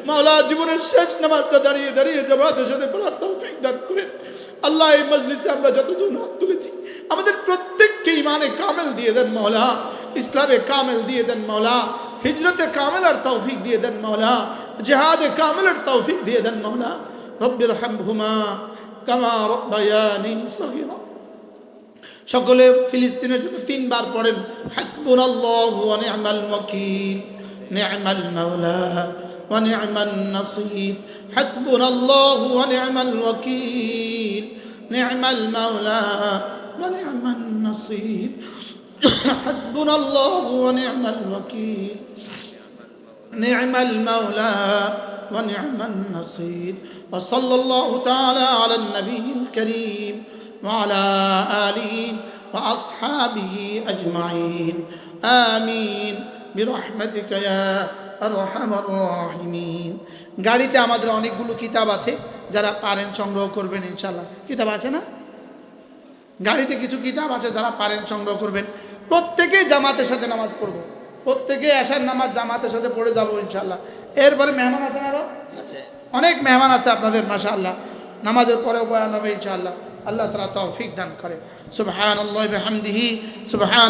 মাওলা। জীবনের শেষ নামাজটা দাঁড়িয়ে দাঁড়িয়ে জামাতের সাথে পড়ার তৌফিক দান করেন। আল্লাহ এই মজলিসে আমরা যতজন হাত তুলেছি, আমাদের প্রত্যেককে ইমানে কামেল দিয়ে দেন মাওলা, ইসলামে কামেল দিয়ে দেন মাওলা, হিজরতে কামেলার তৌফিক দিয়ে দেন মাওলা, জিহাদে কামেলার তৌফিক দিয়ে দেন মাওলা। রব্বির হামহুমা কামা রাব্বায়ানি সগীরা। সকলে ফিলিস্তিনের জন্য 3 বার পড়েন হাসবুনাল্লাহু ওয়া নি'মাল ওয়াকিল, নি'মাল মাওলা ونعم النصير حسبنا الله ونعم الوكيل نعم المولى ونعم النصير حسبنا الله ونعم الوكيل نعم المولى ونعم النصير وصلى الله تعالى على النبي الكريم وعلى آله وأصحابه أجمعين آمين برحمتك يا أرحم الراحمين গাড়িতে আমাদের অনেকগুলো কিতাব আছে যারা পারেন সংগ্রহ করবেন ইনশাআল্লাহ কিতাব আছে না গাড়িতে কিছু কিতাব আছে যারা পারেন সংগ্রহ করবেন প্রত্যেকই জামাতের সাথে নামাজ পড়ব প্রত্যেকই আশার নামাজ জামাতের সাথে পড়ে যাব ইনশাআল্লাহ এরপরে মেহমান আছেন আরো অনেক মেহমান আছে আপনাদের মাশাআল্লাহ নামাজের পরেও বয়ান হবে ইনশাআল্লাহ আল্লাহ তাআলা তৌফিক দান করেন সুবহানাল্লাহি ওয়া বিহামদিহি সুবহান